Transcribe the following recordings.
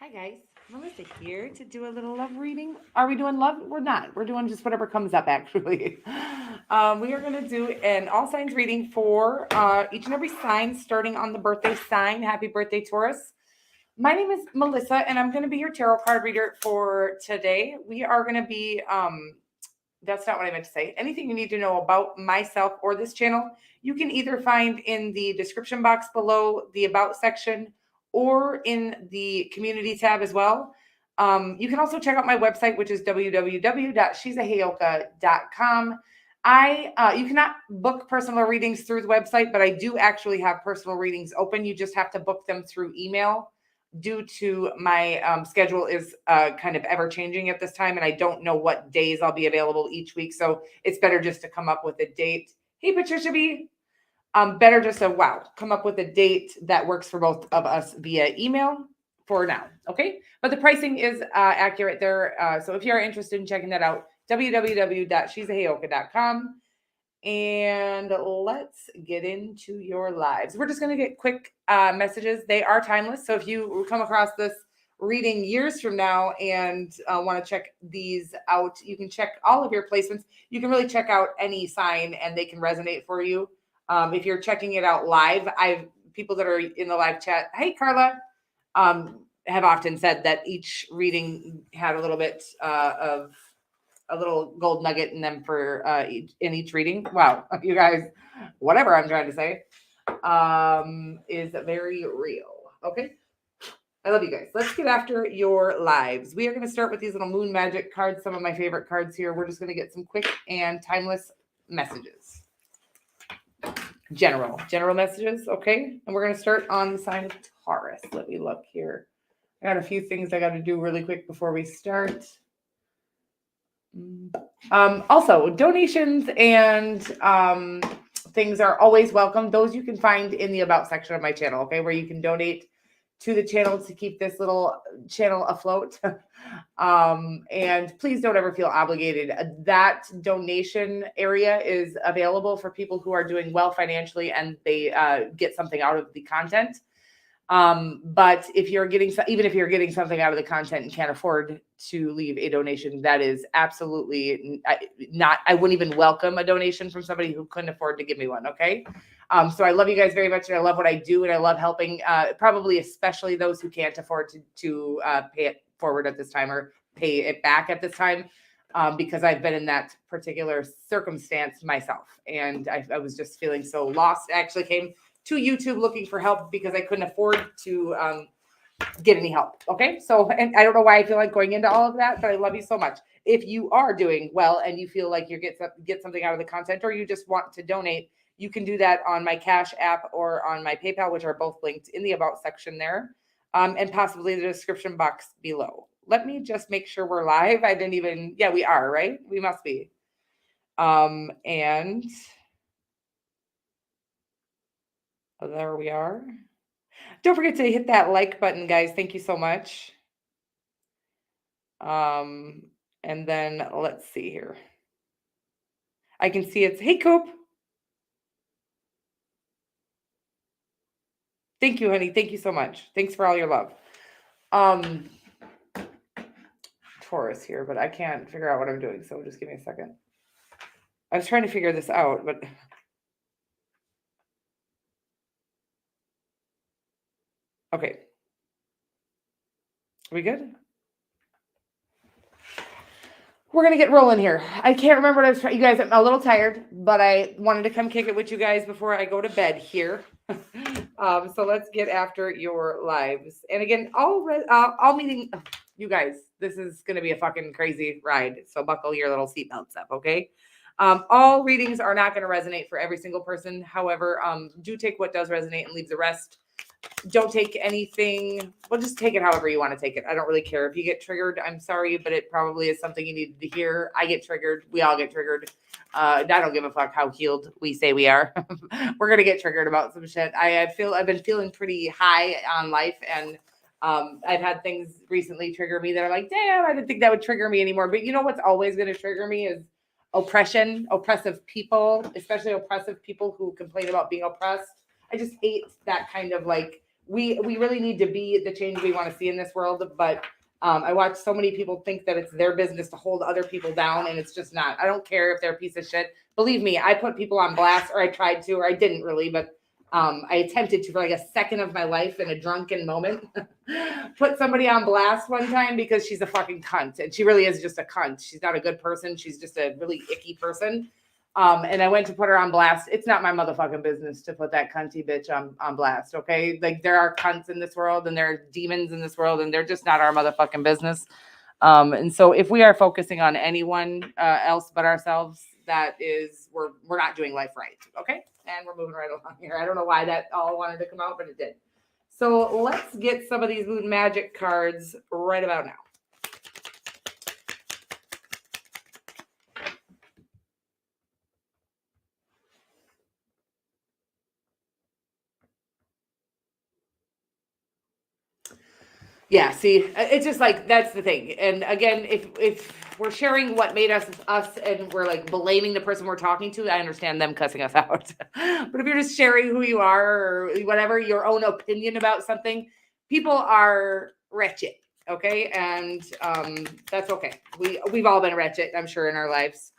Hi guys, Melissa here to do a little love reading. Are we doing love? We're not. We're doing just whatever comes up actually. We are going to do an all signs reading for each and every sign, starting on the birthday sign. Happy birthday, Taurus. My name is Melissa, and I'm going to be your tarot card reader for today. We are going to be, that's not what I meant to say. Anything you need to know about myself or this channel, you can either find in the description box below the About section or in the community tab as well. You can also check out my website, which is www.she'saheyoka.com. You cannot book personal readings through the website, but I do actually have personal readings open. You just have to book them through email due to my schedule is kind of ever changing at this time, and I don't know what days I'll be available each week. So it's better just to come up with a date. Hey, Patricia B. Better just to come up with a date that works for both of us via email for now. Okay, but the pricing is accurate there. So if you are interested in checking that out, www.she'saheyoka.com. And let's get into your lives. We're just going to get quick messages. They are timeless. So if you come across this reading years from now and want to check these out, you can check all of your placements. You can really check out any sign and they can resonate for you. If you're checking it out live, I've people that are in the live chat. Hey, Carla, have often said that each reading had a little bit of a little gold nugget in them for in each reading. Wow, you guys, whatever I'm trying to say, is very real. Okay, I love you guys. Let's get after your lives. We are going to start with these little moon magic cards. Some of my favorite cards here. We're just going to get some quick and timeless messages. General messages. Okay, and we're going to start on the sign of Taurus. Let me look here. I got a few things I got to do really quick before we start. Also, donations and things are always welcome. Those you can find in the About section of my channel, okay, where you can donate to the channel to keep this little channel afloat. And please don't ever feel obligated. That donation area is available for people who are doing well financially and they get something out of the content. But if you're getting, even if you're getting something out of the content and can't afford to leave a donation, that is absolutely not, I wouldn't even welcome a donation from somebody who couldn't afford to give me one. Okay. So I love you guys very much. And I love what I do. And I love helping, probably, especially those who can't afford to pay it forward at this time or pay it back at this time. Because I've been in that particular circumstance myself. And I was just feeling so lost. I actually came to YouTube looking for help because I couldn't afford to get any help. Okay. So, and I don't know why I feel like going into all of that, but I love you so much. If you are doing well and you feel like you get something out of the content or you just want to donate, you can do that on my Cash App or on my PayPal, which are both linked in the About section there, and possibly the description box below. Let me just make sure we're live. I didn't even, yeah, we are, right? We must be. And there we are. Don't forget to hit that like button, guys. Thank you so much. And then let's see here. I can see it's, hey, Coop. Thank you, honey. Thank you so much. Thanks for all your love. Taurus here, but I can't figure out what I'm doing. So just give me a second. I was trying to figure this out, but okay. Are we good? We're going to get rolling here. I can't remember what I was trying. You guys, I'm a little tired, but I wanted to come kick it with you guys before I go to bed here. So let's get after your lives. And again, all meeting, you guys, this is going to be a fucking crazy ride. So buckle your little seatbelts up, okay? All readings are not going to resonate for every single person. However, do take what does resonate and leave the rest. Don't take anything. Well, just take it however you want to take it. I don't really care. If you get triggered, I'm sorry, but it probably is something you needed to hear. I get triggered. We all get triggered. I don't give a fuck how healed we say we are. We're going to get triggered about some shit. I've been feeling pretty high on life, and I've had things recently trigger me that are like, damn, I didn't think that would trigger me anymore. But you know what's always going to trigger me is oppressive people, especially oppressive people who complain about being oppressed. I just hate that kind of like we really need to be the change we want to see in this world. But I watch so many people think that it's their business to hold other people down, and it's just not. I don't care if they're a piece of shit. Believe me, I put people on blast, or I tried to, or I didn't really, but I attempted to for like a second of my life in a drunken moment. Put somebody on blast one time because she's a fucking cunt, and she really is just a cunt. She's not a good person. She's just a really icky person. And I went to put her on blast. It's not my motherfucking business to put that cunty bitch on blast, okay? Like, there are cunts in this world, and there are demons in this world, and they're just not our motherfucking business. And so if we are focusing on anyone else but ourselves, that is, we're not doing life right, okay? And we're moving right along here. I don't know why that all wanted to come out, but it did. So let's get some of these Moon Magic cards right about now. Yeah, see, it's just like, that's the thing. And again, if we're sharing what made us and we're like blaming the person we're talking to, I understand them cussing us out. But if you're just sharing who you are or whatever, your own opinion about something, people are wretched, okay? And that's okay. We've all been wretched, I'm sure, in our lives.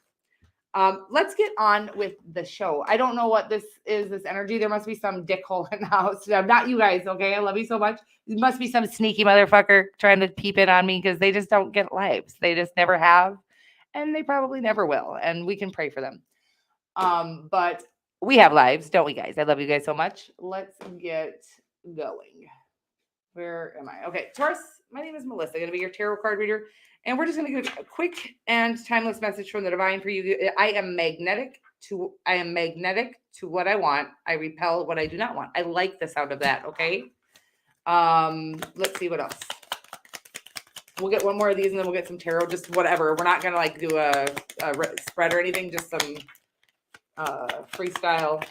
Let's get on with the show. I don't know what this is, this energy. There must be some dickhole in the house. Not you guys, okay? I love you so much. There must be some sneaky motherfucker trying to peep in on me because they just don't get lives. They just never have, and they probably never will. And we can pray for them. But we have lives, don't we, guys? I love you guys so much. Let's get going. Where am I? Okay, Taurus, my name is Melissa. I'm going to be your tarot card reader. And we're just going to give a quick and timeless message from the divine for you. I am magnetic to what I want. I repel what I do not want. I like the sound of that, okay? Let's see what else. We'll get one more of these and then we'll get some tarot, just whatever. We're not going to like do a spread or anything, just some freestyle.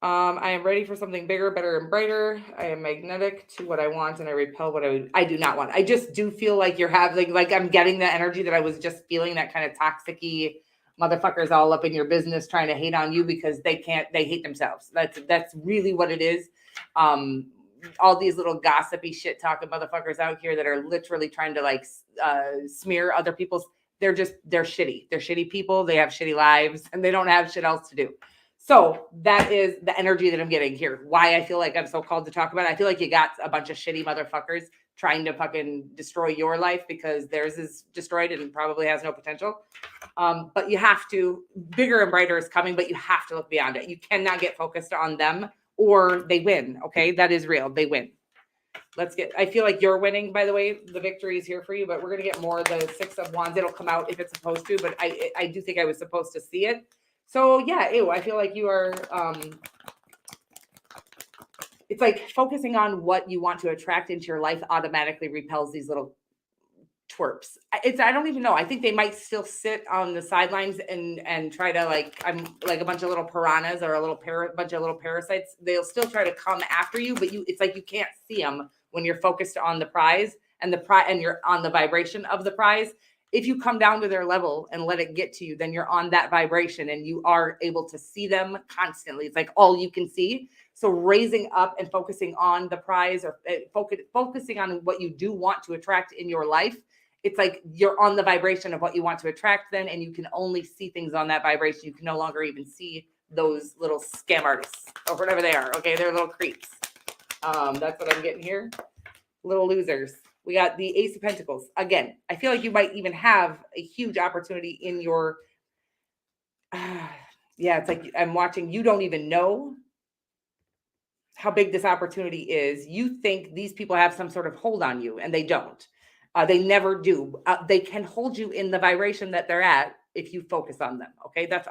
I am ready for something bigger, better, and brighter. I am magnetic to what I want, and I repel what I do not want. I just do feel like you're having, like I'm getting the energy that I was just feeling, that kind of toxic-y motherfuckers all up in your business trying to hate on you because they hate themselves. That's really what it is. All these little gossipy shit talking motherfuckers out here that are literally trying to like smear other people's. They're shitty. They're shitty people. They have shitty lives, and they don't have shit else to do. So that is the energy that I'm getting here. Why I feel like I'm so called to talk about it. I feel like you got a bunch of shitty motherfuckers trying to fucking destroy your life because theirs is destroyed and probably has no potential. But you have to, bigger and brighter is coming, but you have to look beyond it. You cannot get focused on them or they win. Okay. That is real. They win. I feel like you're winning, by the way. The victory is here for you, but we're going to get more of the Six of Wands. It'll come out if it's supposed to, but I do think I was supposed to see it. So yeah, I feel like you are, it's like focusing on what you want to attract into your life automatically repels these little twerps. I don't even know. I think they might still sit on the sidelines and try to I'm like a bunch of little piranhas or bunch of little parasites. They'll still try to come after you, but it's like you can't see them when you're focused on the prize and you're on the vibration of the prize. If you come down to their level and let it get to you, then you're on that vibration and you are able to see them constantly. It's like all you can see. So raising up and focusing on the prize or focusing on what you do want to attract in your life. It's like you're on the vibration of what you want to attract then, and you can only see things on that vibration. You can no longer even see those little scam artists or whatever they are. Okay, they're little creeps. That's what I'm getting here. Little losers. We got the Ace of Pentacles. Again, I feel like you might even have a huge opportunity in your, yeah, it's like I'm watching, you don't even know how big this opportunity is. You think these people have some sort of hold on you, and they don't. They never do. They can hold you in the vibration that they're at if you focus on them. Okay, that's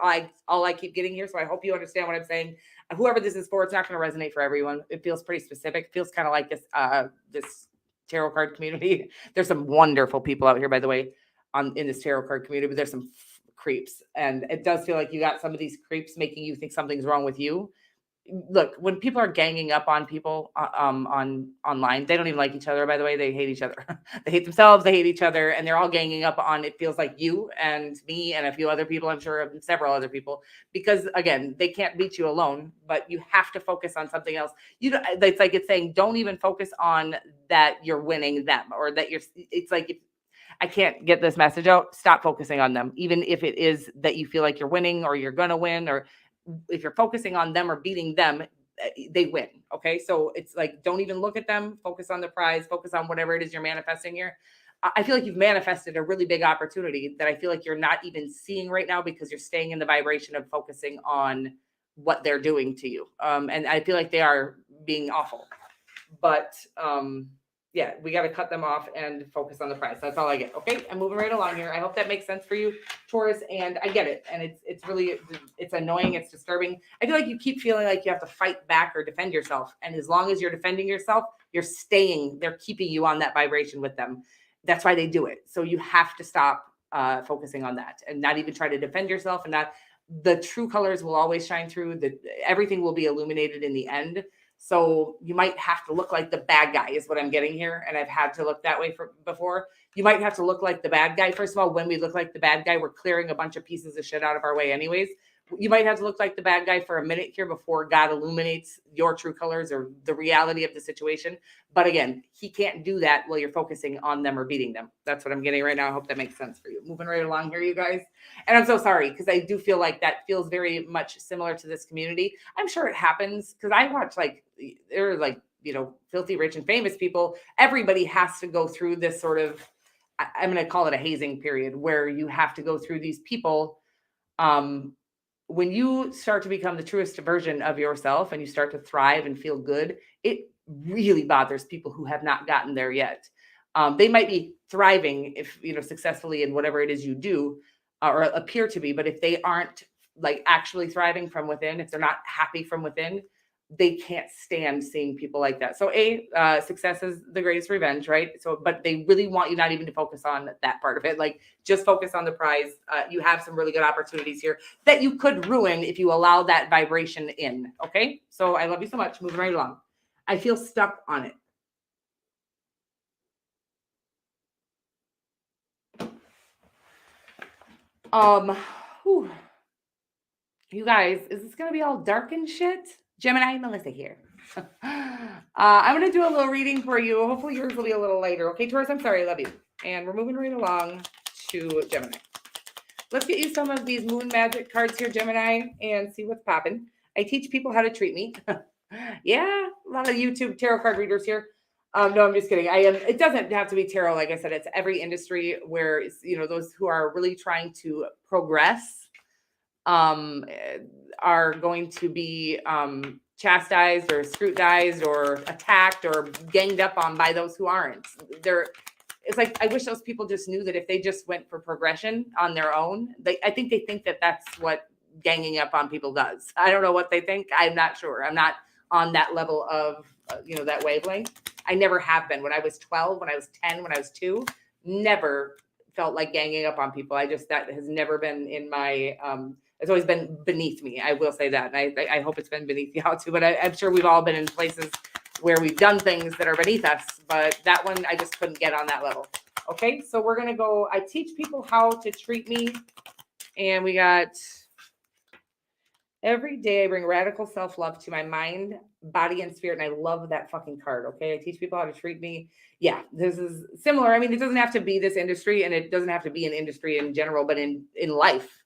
all I keep getting here. So I hope you understand what I'm saying. Whoever this is for, it's not going to resonate for everyone. It feels pretty specific. It feels kind of like this tarot card community. There's some wonderful people out here, by the way, in this tarot card community, but there's some creeps, and it does feel like you got some of these creeps making you think something's wrong with you. look, when people are ganging up on people on online, they don't even like each other, by the way. They hate each other. They hate themselves, they hate each other, and they're all ganging up on, it feels like, you and me and a few other people, I'm sure several other people, because again, they can't beat you alone, but you have to focus on something else. It's like it's saying, don't even focus on that you're winning them, or that it's like, if I can't get this message out, stop focusing on them, even if it is that you feel like you're winning or you're gonna win, or if you're focusing on them or beating them, they win. Okay. So it's like, don't even look at them, focus on the prize, focus on whatever it is you're manifesting here. I feel like you've manifested a really big opportunity that I feel like you're not even seeing right now, because you're staying in the vibration of focusing on what they're doing to you. And I feel like they are being awful, but yeah, we got to cut them off and focus on the prize. That's all I get. Okay. I'm moving right along here. I hope that makes sense for you, Taurus. And I get it. And it's really, it's annoying. It's disturbing. I feel like you keep feeling like you have to fight back or defend yourself. And as long as you're defending yourself, they're keeping you on that vibration with them. That's why they do it. So you have to stop focusing on that and not even try to defend yourself. And not, the true colors will always shine through. Everything will be illuminated in the end. So you might have to look like the bad guy is what I'm getting here. And I've had to look that way before. You might have to look like the bad guy. First of all, when we look like the bad guy, we're clearing a bunch of pieces of shit out of our way anyways. You might have to look like the bad guy for a minute here before God illuminates your true colors or the reality of the situation. But again, he can't do that while you're focusing on them or beating them. That's what I'm getting right now. I hope that makes sense for you. Moving right along here, you guys. And I'm so sorry, because I do feel like that feels very much similar to this community. I'm sure it happens, because I watch, like, they're like, filthy rich and famous people. Everybody has to go through this sort of, I'm going to call it a hazing period, where you have to go through these people. When you start to become the truest version of yourself and you start to thrive and feel good, it really bothers people who have not gotten there yet. They might be thriving if, successfully in whatever it is you do, or appear to be, but if they aren't like actually thriving from within, if they're not happy from within, they can't stand seeing people like that. So success is the greatest revenge, right? So, but they really want you not even to focus on that part of it. Like, just focus on the prize. You have some really good opportunities here that you could ruin if you allow that vibration in. Okay. So I love you so much. Moving right along. I feel stuck on it. Whew. You guys, is this going to be all dark and shit? Gemini, Melissa here. I'm going to do a little reading for you. Hopefully yours will be a little lighter. Okay, Taurus, I'm sorry. I love you. And we're moving right along to Gemini. Let's get you some of these moon magic cards here, Gemini, and see what's popping. I teach people how to treat me. Yeah, a lot of YouTube tarot card readers here. No, I'm just kidding. It doesn't have to be tarot. Like I said, it's every industry where it's, those who are really trying to progress are going to be chastised or scrutinized or attacked or ganged up on by those who aren't. It's like, I wish those people just knew that if they just went for progression on their own, I think they think that that's what ganging up on people does. I don't know what they think. I'm not sure. I'm not on that level of, that wavelength. I never have been. When I was 12, when I was 10, when I was 2, never felt like ganging up on people. That has never been in my, it's always been beneath me. I will say that. And I hope it's been beneath y'all too, but I'm sure we've all been in places where we've done things that are beneath us, but that one, I just couldn't get on that level. Okay. So we're going to go, I teach people how to treat me. And we got, every day I bring radical self-love to my mind, body, and spirit. And I love that fucking card. Okay. I teach people how to treat me. Yeah, this is similar. I mean, it doesn't have to be this industry, and it doesn't have to be an industry in general, but in life.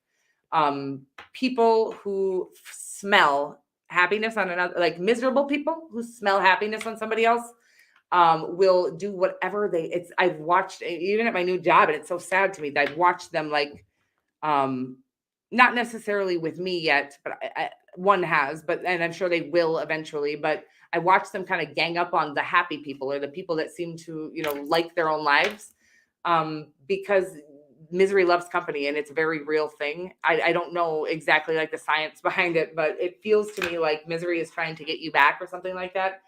People who smell happiness on another, like miserable people who smell happiness on somebody else, will do whatever I've watched, even at my new job, and it's so sad to me that I've watched them, like, not necessarily with me yet, but one has, and I'm sure they will eventually, but I watched them kind of gang up on the happy people, or the people that seem to, like their own lives, because misery loves company, and it's a very real thing. I don't know exactly like the science behind it, but it feels to me like misery is trying to get you back or something like that.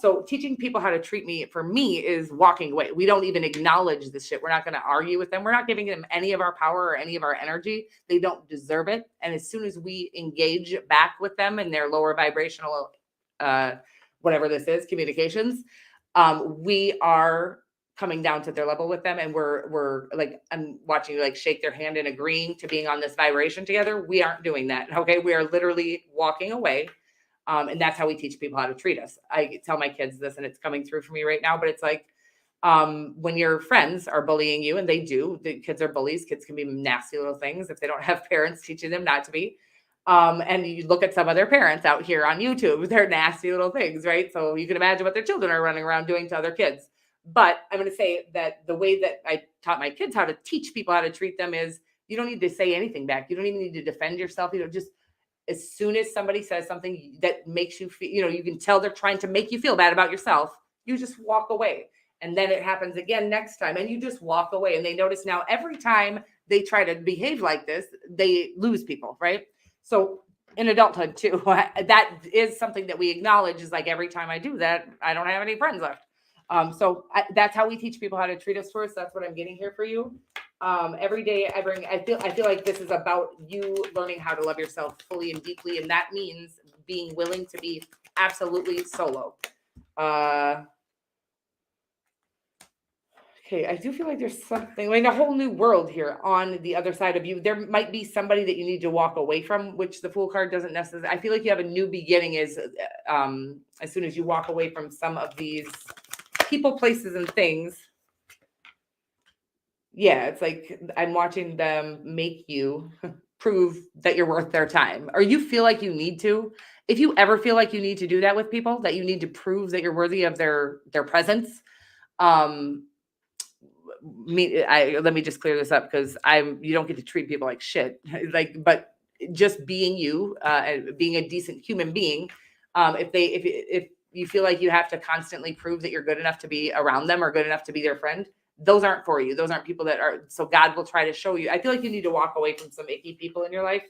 So teaching people how to treat me, for me, is walking away. We don't even acknowledge this shit. We're not going to argue with them. We're not giving them any of our power or any of our energy. They don't deserve it. And as soon as we engage back with them in their lower vibrational, whatever this is, communications, we are coming down to their level with them. And we're like, I'm watching you like shake their hand and agreeing to being on this vibration together. We aren't doing that. Okay. We are literally walking away. And that's how we teach people how to treat us. I tell my kids this, and it's coming through for me right now, but it's like, when your friends are bullying you, and they do, the kids are bullies. Kids can be nasty little things if they don't have parents teaching them not to be. And you look at some of their parents out here on YouTube, they're nasty little things, right? So you can imagine what their children are running around doing to other kids. But I'm going to say that the way that I taught my kids how to teach people how to treat them is, you don't need to say anything back. You don't even need to defend yourself. Just as soon as somebody says something that makes you feel, you can tell they're trying to make you feel bad about yourself, you just walk away. And then it happens again next time, and you just walk away. And they notice now every time they try to behave like this, they lose people, right? So in adulthood too, that is something that we acknowledge, is like, every time I do that, I don't have any friends left. That's how we teach people how to treat us first. That's what I'm getting here for you. Every day I feel like this is about you learning how to love yourself fully and deeply. And that means being willing to be absolutely solo. Okay. I do feel like there's something, like a whole new world here on the other side of you. There might be somebody that you need to walk away from, which the Fool card doesn't necessarily, I feel like you have a new beginning as soon as you walk away from some of these people, places, and things. Yeah, it's like I'm watching them make you prove that you're worth their time, or you feel like you need to. If you ever feel like you need to do that with people, that you need to prove that you're worthy of their presence, let me just clear this up, because you don't get to treat people like shit. But just being you, being a decent human being, if you feel like you have to constantly prove that you're good enough to be around them or good enough to be their friend, those aren't for you. Those aren't people that are, so God will try to show you. I feel like you need to walk away from some icky people in your life.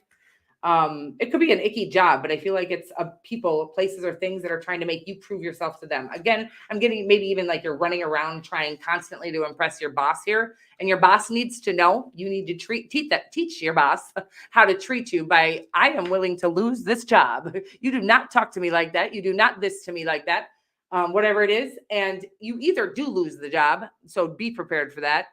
It could be an icky job, but I feel like it's people, places, or things that are trying to make you prove yourself to them. Again, I'm getting maybe even like you're running around trying constantly to impress your boss here, and your boss needs to know. You need to teach your boss how to treat you by, I am willing to lose this job. You do not talk to me like that. You do not this to me like that. Whatever it is. And you either do lose the job, so be prepared for that.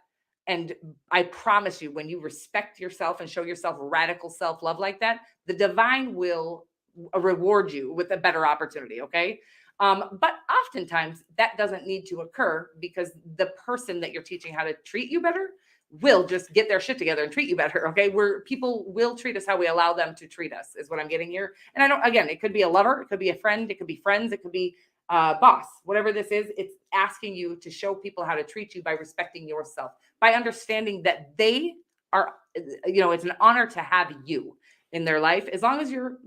And I promise you, when you respect yourself and show yourself radical self-love like that, the divine will reward you with a better opportunity. Okay. But oftentimes that doesn't need to occur, because the person that you're teaching how to treat you better will just get their shit together and treat you better. Okay. Where people will treat us how we allow them to treat us is what I'm getting here. And again, it could be a lover, it could be a friend, it could be friends, it could be boss, whatever this is. It's asking you to show people how to treat you by respecting yourself, by understanding that they are, it's an honor to have you in their life, as long as you're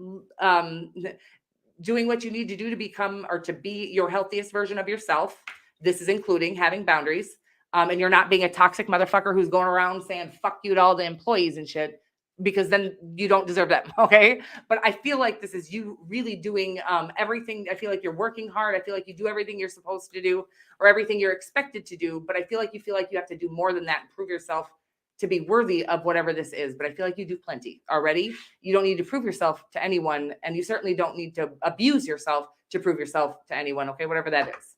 doing what you need to do to become, or to be your healthiest version of yourself. This is including having boundaries, and you're not being a toxic motherfucker who's going around saying fuck you to all the employees and shit, because then you don't deserve them. Okay. But I feel like this is you really doing everything. I feel like you're working hard. I feel like you do everything you're supposed to do, or everything you're expected to do. But I feel like you have to do more than that and prove yourself to be worthy of whatever this is. But I feel like you do plenty already. You don't need to prove yourself to anyone. And you certainly don't need to abuse yourself to prove yourself to anyone. Okay. Whatever that is.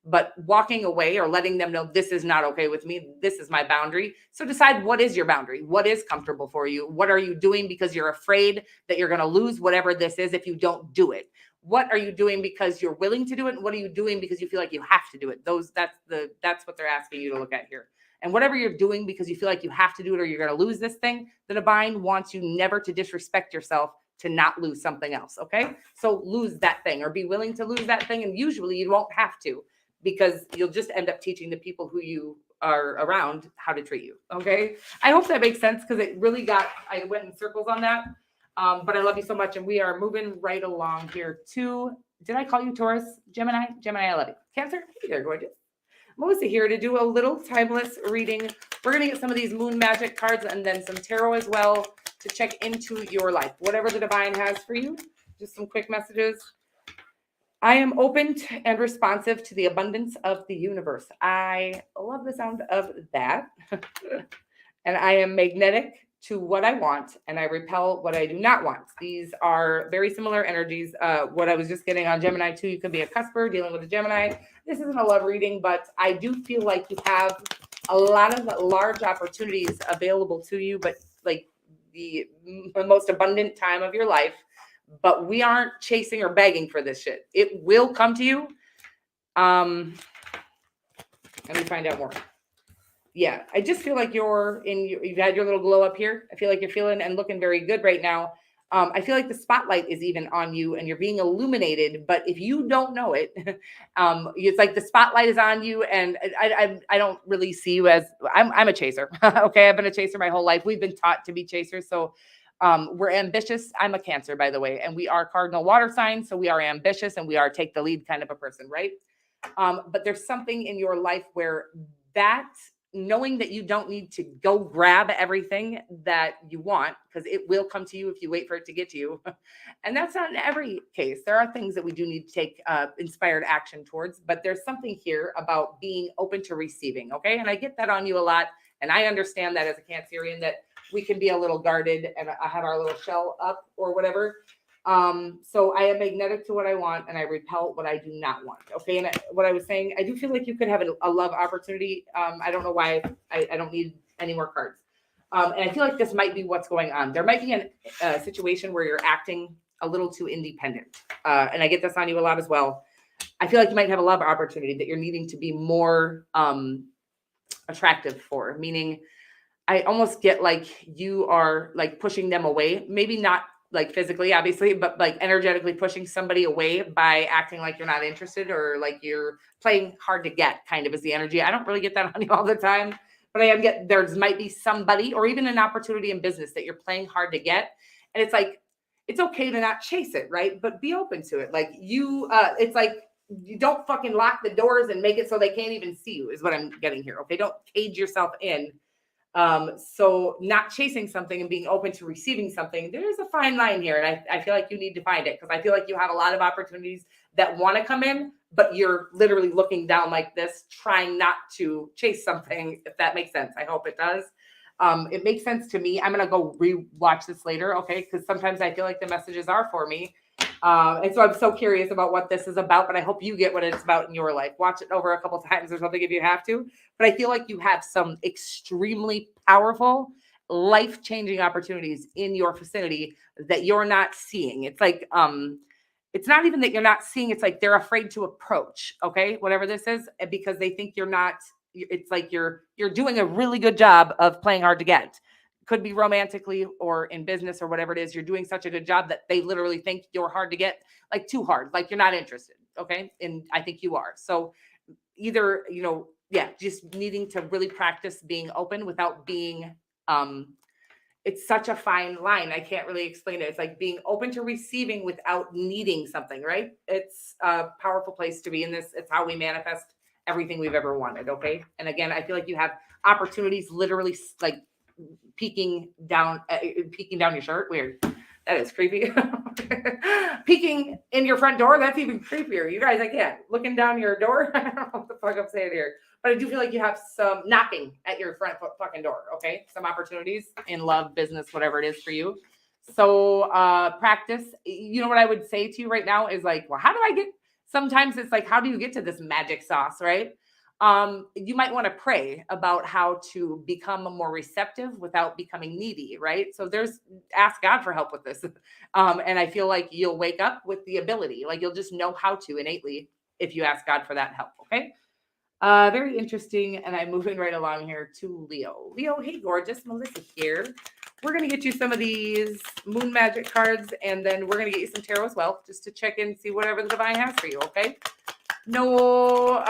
But walking away, or letting them know, this is not okay with me. This is my boundary. So decide, what is your boundary? What is comfortable for you? What are you doing because you're afraid that you're going to lose whatever this is if you don't do it? What are you doing because you're willing to do it? And what are you doing because you feel like you have to do it? That's what they're asking you to look at here. And whatever you're doing because you feel like you have to do it, or you're going to lose this thing, the divine wants you never to disrespect yourself, to not lose something else. Okay. So lose that thing, or be willing to lose that thing. And usually you won't have to, because you'll just end up teaching the people who you are around how to treat you. Okay. I hope that makes sense, because it really I went in circles on that. But I love you so much. And we are moving right along here to, did I call you Taurus? Gemini, I love you. Cancer, hey there, gorgeous. Melissa here to do a little timeless reading. We're going to get some of these moon magic cards, and then some tarot as well, to check into your life, whatever the divine has for you. Just some quick messages. I am open and responsive to the abundance of the universe. I love the sound of that. And I am magnetic to what I want and I repel what I do not want. These are very similar energies. What I was just getting on Gemini too, you could be a cusper dealing with a Gemini. This isn't a love reading, but I do feel like you have a lot of large opportunities available to you, but like the most abundant time of your life. But we aren't chasing or begging for this shit. It will come to you. Let me find out more. Yeah, I just feel like you've had your little glow up here. I feel like you're feeling and looking very good right now. I feel like the spotlight is even on you and you're being illuminated, but if you don't know it, it's like the spotlight is on you. And I don't really see you as I'm a chaser. Okay. I've been a chaser my whole life. We've been taught to be chasers. So we're ambitious. I'm a Cancer, by the way, and we are cardinal water signs. So we are ambitious and we are take the lead kind of a person, right? But there's something in your life where that knowing that you don't need to go grab everything that you want because it will come to you if you wait for it to get to you. And that's not in every case. There are things that we do need to take inspired action towards, but there's something here about being open to receiving. Okay. And I get that on you a lot. And I understand that as a Cancerian that we can be a little guarded and I have our little shell up or whatever. So I am magnetic to what I want and I repel what I do not want. Okay. And what I was saying, I do feel like you could have a love opportunity. I don't know why I don't need any more cards. And I feel like this might be what's going on. There might be a situation where you're acting a little too independent. And I get this on you a lot as well. I feel like you might have a love opportunity that you're needing to be more attractive for, meaning I almost get like you are like pushing them away, maybe not like physically, obviously, but like energetically pushing somebody away by acting like you're not interested or like you're playing hard to get kind of is the energy. I don't really get that on you all the time, but I am get there's might be somebody or even an opportunity in business that you're playing hard to get. And it's like, it's okay to not chase it, right? But be open to it. Like it's like, you don't fucking lock the doors and make it so they can't even see you is what I'm getting here. Okay. Don't cage yourself in. So not chasing something and being open to receiving something, there's a fine line here. And I feel like you need to find it because I feel like you have a lot of opportunities that want to come in, but you're literally looking down like this, trying not to chase something, if that makes sense. I hope it does. It makes sense to me. I'm going to go rewatch this later. Okay. Because sometimes I feel like the messages are for me. And so I'm so curious about what this is about, but I hope you get what it's about in your life. Watch it over a couple times or something if you have to. But I feel like you have some extremely powerful, life-changing opportunities in your vicinity that you're not seeing. It's like, it's not even that you're not seeing, it's like they're afraid to approach, okay, whatever this is, because they think you're not, it's like you're doing a really good job of playing hard to get. Could be romantically or in business or whatever it is. You're doing such a good job that they literally think you're hard to get, like too hard, like you're not interested. Okay. And I think you are. So either, just needing to really practice being open without being, it's such a fine line. I can't really explain it. It's like being open to receiving without needing something, right? It's a powerful place to be in this. It's how we manifest everything we've ever wanted. Okay. And again, I feel like you have opportunities literally like peeking down your shirt. Weird. That is creepy. Peeking in your front door. That's even creepier. You guys, I can't. Looking down your door. I don't know what the fuck I'm saying here. But I do feel like you have some knocking at your front fucking door. Okay. Some opportunities in love, business, whatever it is for you. So practice. You know what I would say to you right now is like, well, how do I get, sometimes it's like, how do you get to this magic sauce, right? You might want to pray about how to become more receptive without becoming needy, right? So ask God for help with this. And I feel like you'll wake up with the ability, like you'll just know how to innately if you ask God for that help. Okay. Very interesting. And I'm moving right along here to Leo. Leo, hey, gorgeous. Melissa here. We're going to get you some of these moon magic cards, and then we're going to get you some tarot as well, just to check in, see whatever the divine has for you. Okay. No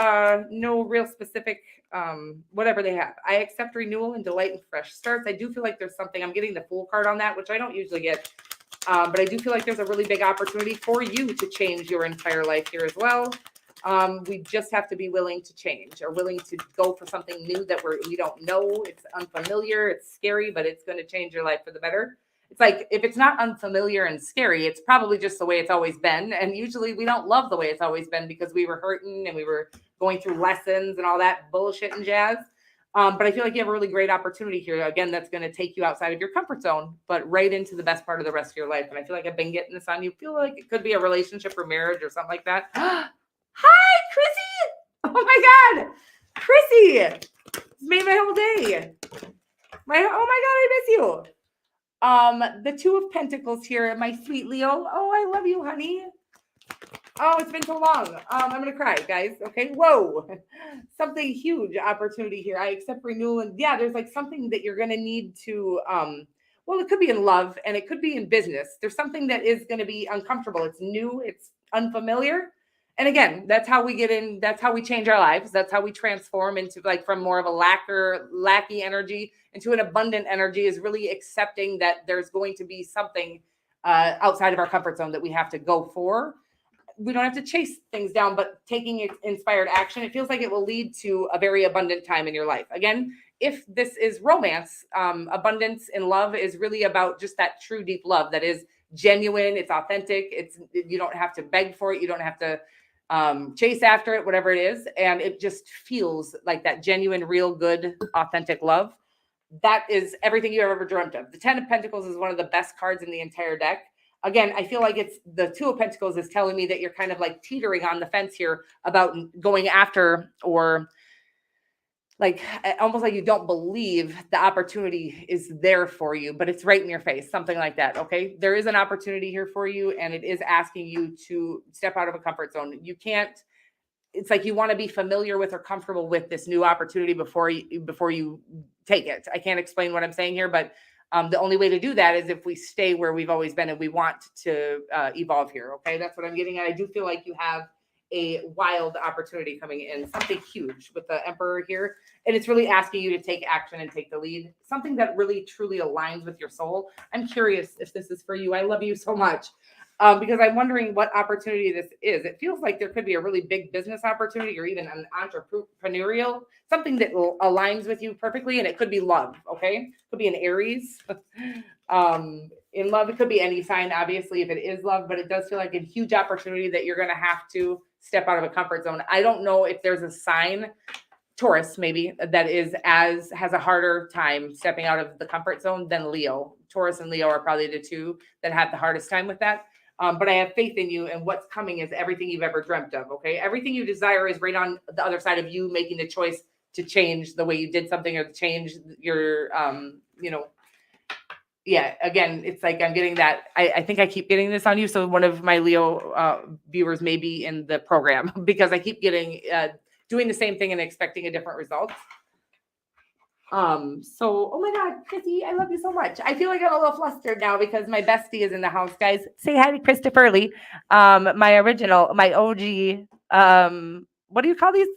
real specific, whatever they have. I accept renewal and delight in fresh starts. I do feel like there's something, I'm getting the Fool card on that, which I don't usually get. But I do feel like there's a really big opportunity for you to change your entire life here as well. We just have to be willing to change or willing to go for something new that we don't know. It's unfamiliar. It's scary, but it's going to change your life for the better. it's like, if it's not unfamiliar and scary, it's probably just the way it's always been. And usually we don't love the way it's always been because we were hurting and we were going through lessons and all that bullshit and jazz. But I feel like you have a really great opportunity here. Again, that's going to take you outside of your comfort zone, but right into the best part of the rest of your life. And I feel like I've been getting this on you. Feel like it could be a relationship or marriage or something like that. Hi, Chrissy. Oh my God. Chrissy. It's made my whole day. Oh my God, I miss you. The Two of Pentacles here, my sweet Leo. Oh, I love you, honey. Oh, it's been so long. I'm gonna cry, guys. Okay. Whoa. Something huge opportunity here. I accept renewal. And yeah, there's like something that you're gonna need to well, it could be in love and it could be in business. There's something that is gonna be uncomfortable. It's new, it's unfamiliar. And again, that's how we get in, that's how we change our lives. That's how we transform into like from more of a lackey energy into an abundant energy, is really accepting that there's going to be something outside of our comfort zone that we have to go for. We don't have to chase things down, but taking inspired action, it feels like it will lead to a very abundant time in your life. Again, if this is romance, abundance in love is really about just that true, deep love that is genuine. It's authentic. You don't have to beg for it. You don't have to chase after it, whatever it is. And it just feels like that genuine, real, good, authentic love. That is everything you ever dreamt of. The 10 of Pentacles is one of the best cards in the entire deck. Again, I feel like it's the Two of Pentacles is telling me that you're kind of like teetering on the fence here about going after, or like almost like you don't believe the opportunity is there for you, but it's right in your face, something like that. Okay. There is an opportunity here for you, and it is asking you to step out of a comfort zone. You can't, it's like you want to be familiar with or comfortable with this new opportunity before you take it. I can't explain what I'm saying here, but the only way to do that is if we stay where we've always been and we want to evolve here. Okay. That's what I'm getting at. I do feel like you have a wild opportunity coming in, something huge with the Emperor here. And it's really asking you to take action and take the lead, something that really truly aligns with your soul. I'm curious if this is for you. I love you so much. Because I'm wondering what opportunity this is. It feels like there could be a really big business opportunity or even an entrepreneurial, something that aligns with you perfectly. And it could be love. Okay. It could be an Aries. In love, it could be any sign, obviously, if it is love, but it does feel like a huge opportunity that you're going to have to step out of a comfort zone. I don't know if there's a sign, Taurus maybe, that has a harder time stepping out of the comfort zone than Leo. Taurus and Leo are probably the two that have the hardest time with that. But I have faith in you, and what's coming is everything you've ever dreamt of. Okay. Everything you desire is right on the other side of you making the choice to change the way you did something or to change your, yeah, again, it's like I'm getting that. I think I keep getting this on you. So one of my Leo viewers may be in the program because I keep getting doing the same thing and expecting a different result. So, oh my God, Chrissy, I love you so much. I feel like I'm a little flustered now because my bestie is in the house, guys. Say hi to Christopher Lee, my OG. What do you call these?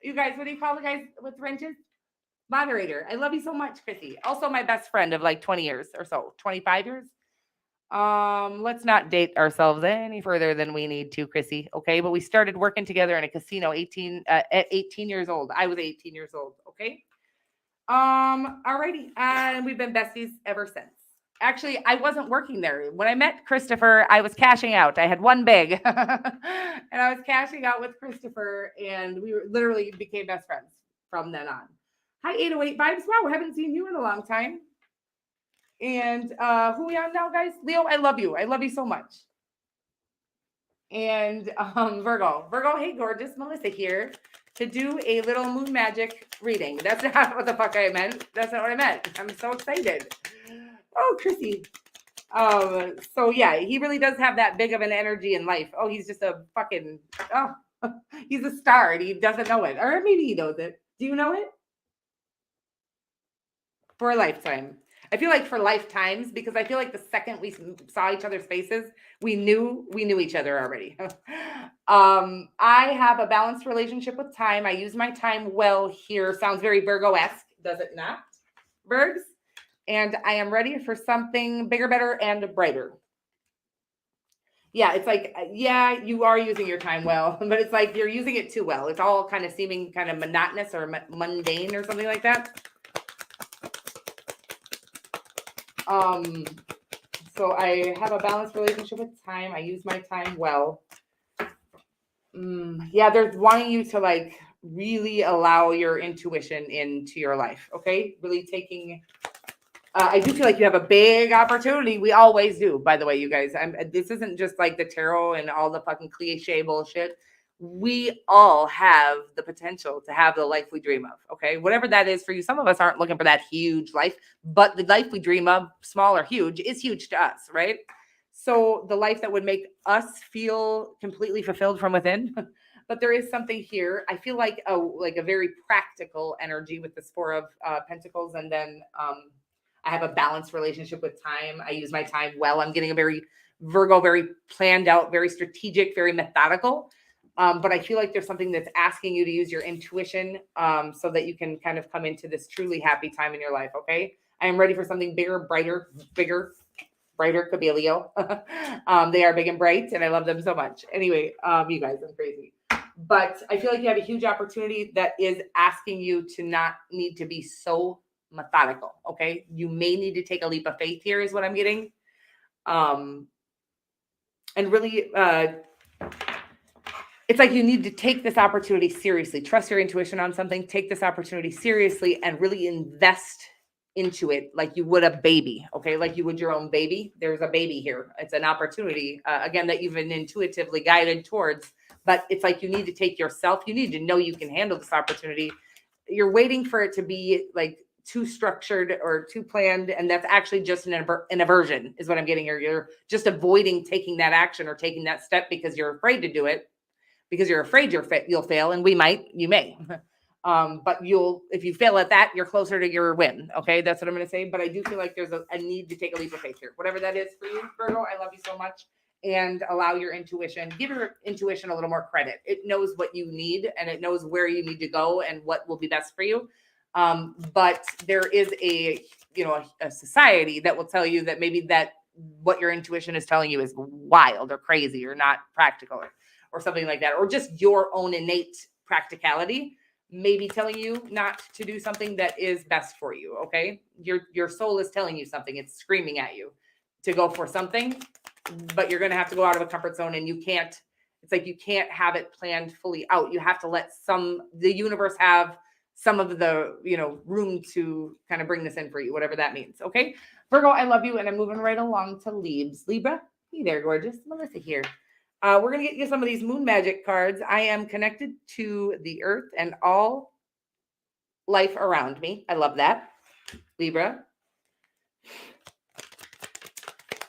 You guys, what do you call the guys with wrenches? Moderator. I love you so much, Chrissy. Also my best friend of like 20 years or so, 25 years. Let's not date ourselves any further than we need to, Chrissy. Okay. But we started working together in a casino at 18 years old. I was 18 years old. Okay. Alrighty. And we've been besties ever since. Actually, I wasn't working there. When I met Christopher, I was cashing out. I had one big and I was cashing out with Christopher, and we literally became best friends from then on. Hi, 808 Vibes. Wow, haven't seen you in a long time. And who we on now, guys? Leo, I love you. I love you so much. And Virgo, hey, gorgeous. Melissa here to do a little moon magic reading. That's not what the fuck I meant. That's not what I meant. I'm so excited. Oh, Chrissy. So yeah, he really does have that big of an energy in life. Oh, he's just a fucking, he's a star and he doesn't know it. Or maybe he knows it. Do you know it? For a lifetime. I feel like for lifetimes, because I feel like the second we saw each other's faces, we knew each other already. I have a balanced relationship with time. I use my time well here. Sounds very Virgo-esque, does it not? Virgs? And I am ready for something bigger, better, and brighter. Yeah, it's like, yeah, you are using your time well, but it's like you're using it too well. It's all kind of seeming kind of monotonous or mundane or something like that. So I have a balanced relationship with time. I use my time well. Yeah, they're wanting you to like really allow your intuition into your life. Okay, really taking. I do feel like you have a big opportunity. We always do, by the way, you guys. This isn't just like the tarot and all the fucking cliche bullshit. We all have the potential to have the life we dream of. Okay, whatever that is for you. Some of us aren't looking for that huge life, but the life we dream of, small or huge, is huge to us, right? So the life that would make us feel completely fulfilled from within. But there is something here. I feel like a very practical energy with this Four of Pentacles, and then I have a balanced relationship with time. I use my time well. I'm getting a very Virgo, very planned out, very strategic, very methodical. But I feel like there's something that's asking you to use your intuition so that you can kind of come into this truly happy time in your life. Okay. I am ready for something bigger, brighter, could be a Leo. They are big and bright and I love them so much. Anyway, you guys, I'm crazy. But I feel like you have a huge opportunity that is asking you to not need to be so methodical. Okay. You may need to take a leap of faith here is what I'm getting. And really, it's like you need to take this opportunity seriously. Trust your intuition on something. Take this opportunity seriously and really invest into it like you would a baby. Okay. Like you would your own baby. There's a baby here. It's an opportunity, again, that you've been intuitively guided towards, but it's like you need to take yourself. You need to know you can handle this opportunity. You're waiting for it to be like too structured or too planned. And that's actually just an aversion is what I'm getting here. You're just avoiding taking that action or taking that step because you're afraid to do it. Because you're afraid you'll fail, and you may. But if you fail at that, you're closer to your win. Okay, that's what I'm going to say. But I do feel like there's a need to take a leap of faith here. Whatever that is for you, Virgo, I love you so much. And allow your intuition, give your intuition a little more credit. It knows what you need and it knows where you need to go and what will be best for you. But there is a society that will tell you that maybe that what your intuition is telling you is wild or crazy or not practical or something like that, or just your own innate practicality, maybe telling you not to do something that is best for you. Okay. Your soul is telling you something. It's screaming at you to go for something, but you're going to have to go out of a comfort zone and it's like you can't have it planned fully out. You have to let the universe have some of the, room to kind of bring this in for you, whatever that means. Okay. Virgo, I love you. And I'm moving right along to Libra. Hey there, gorgeous. Melissa here. We're going to get you some of these moon magic cards. I am connected to the earth and all life around me. I love that. Libra.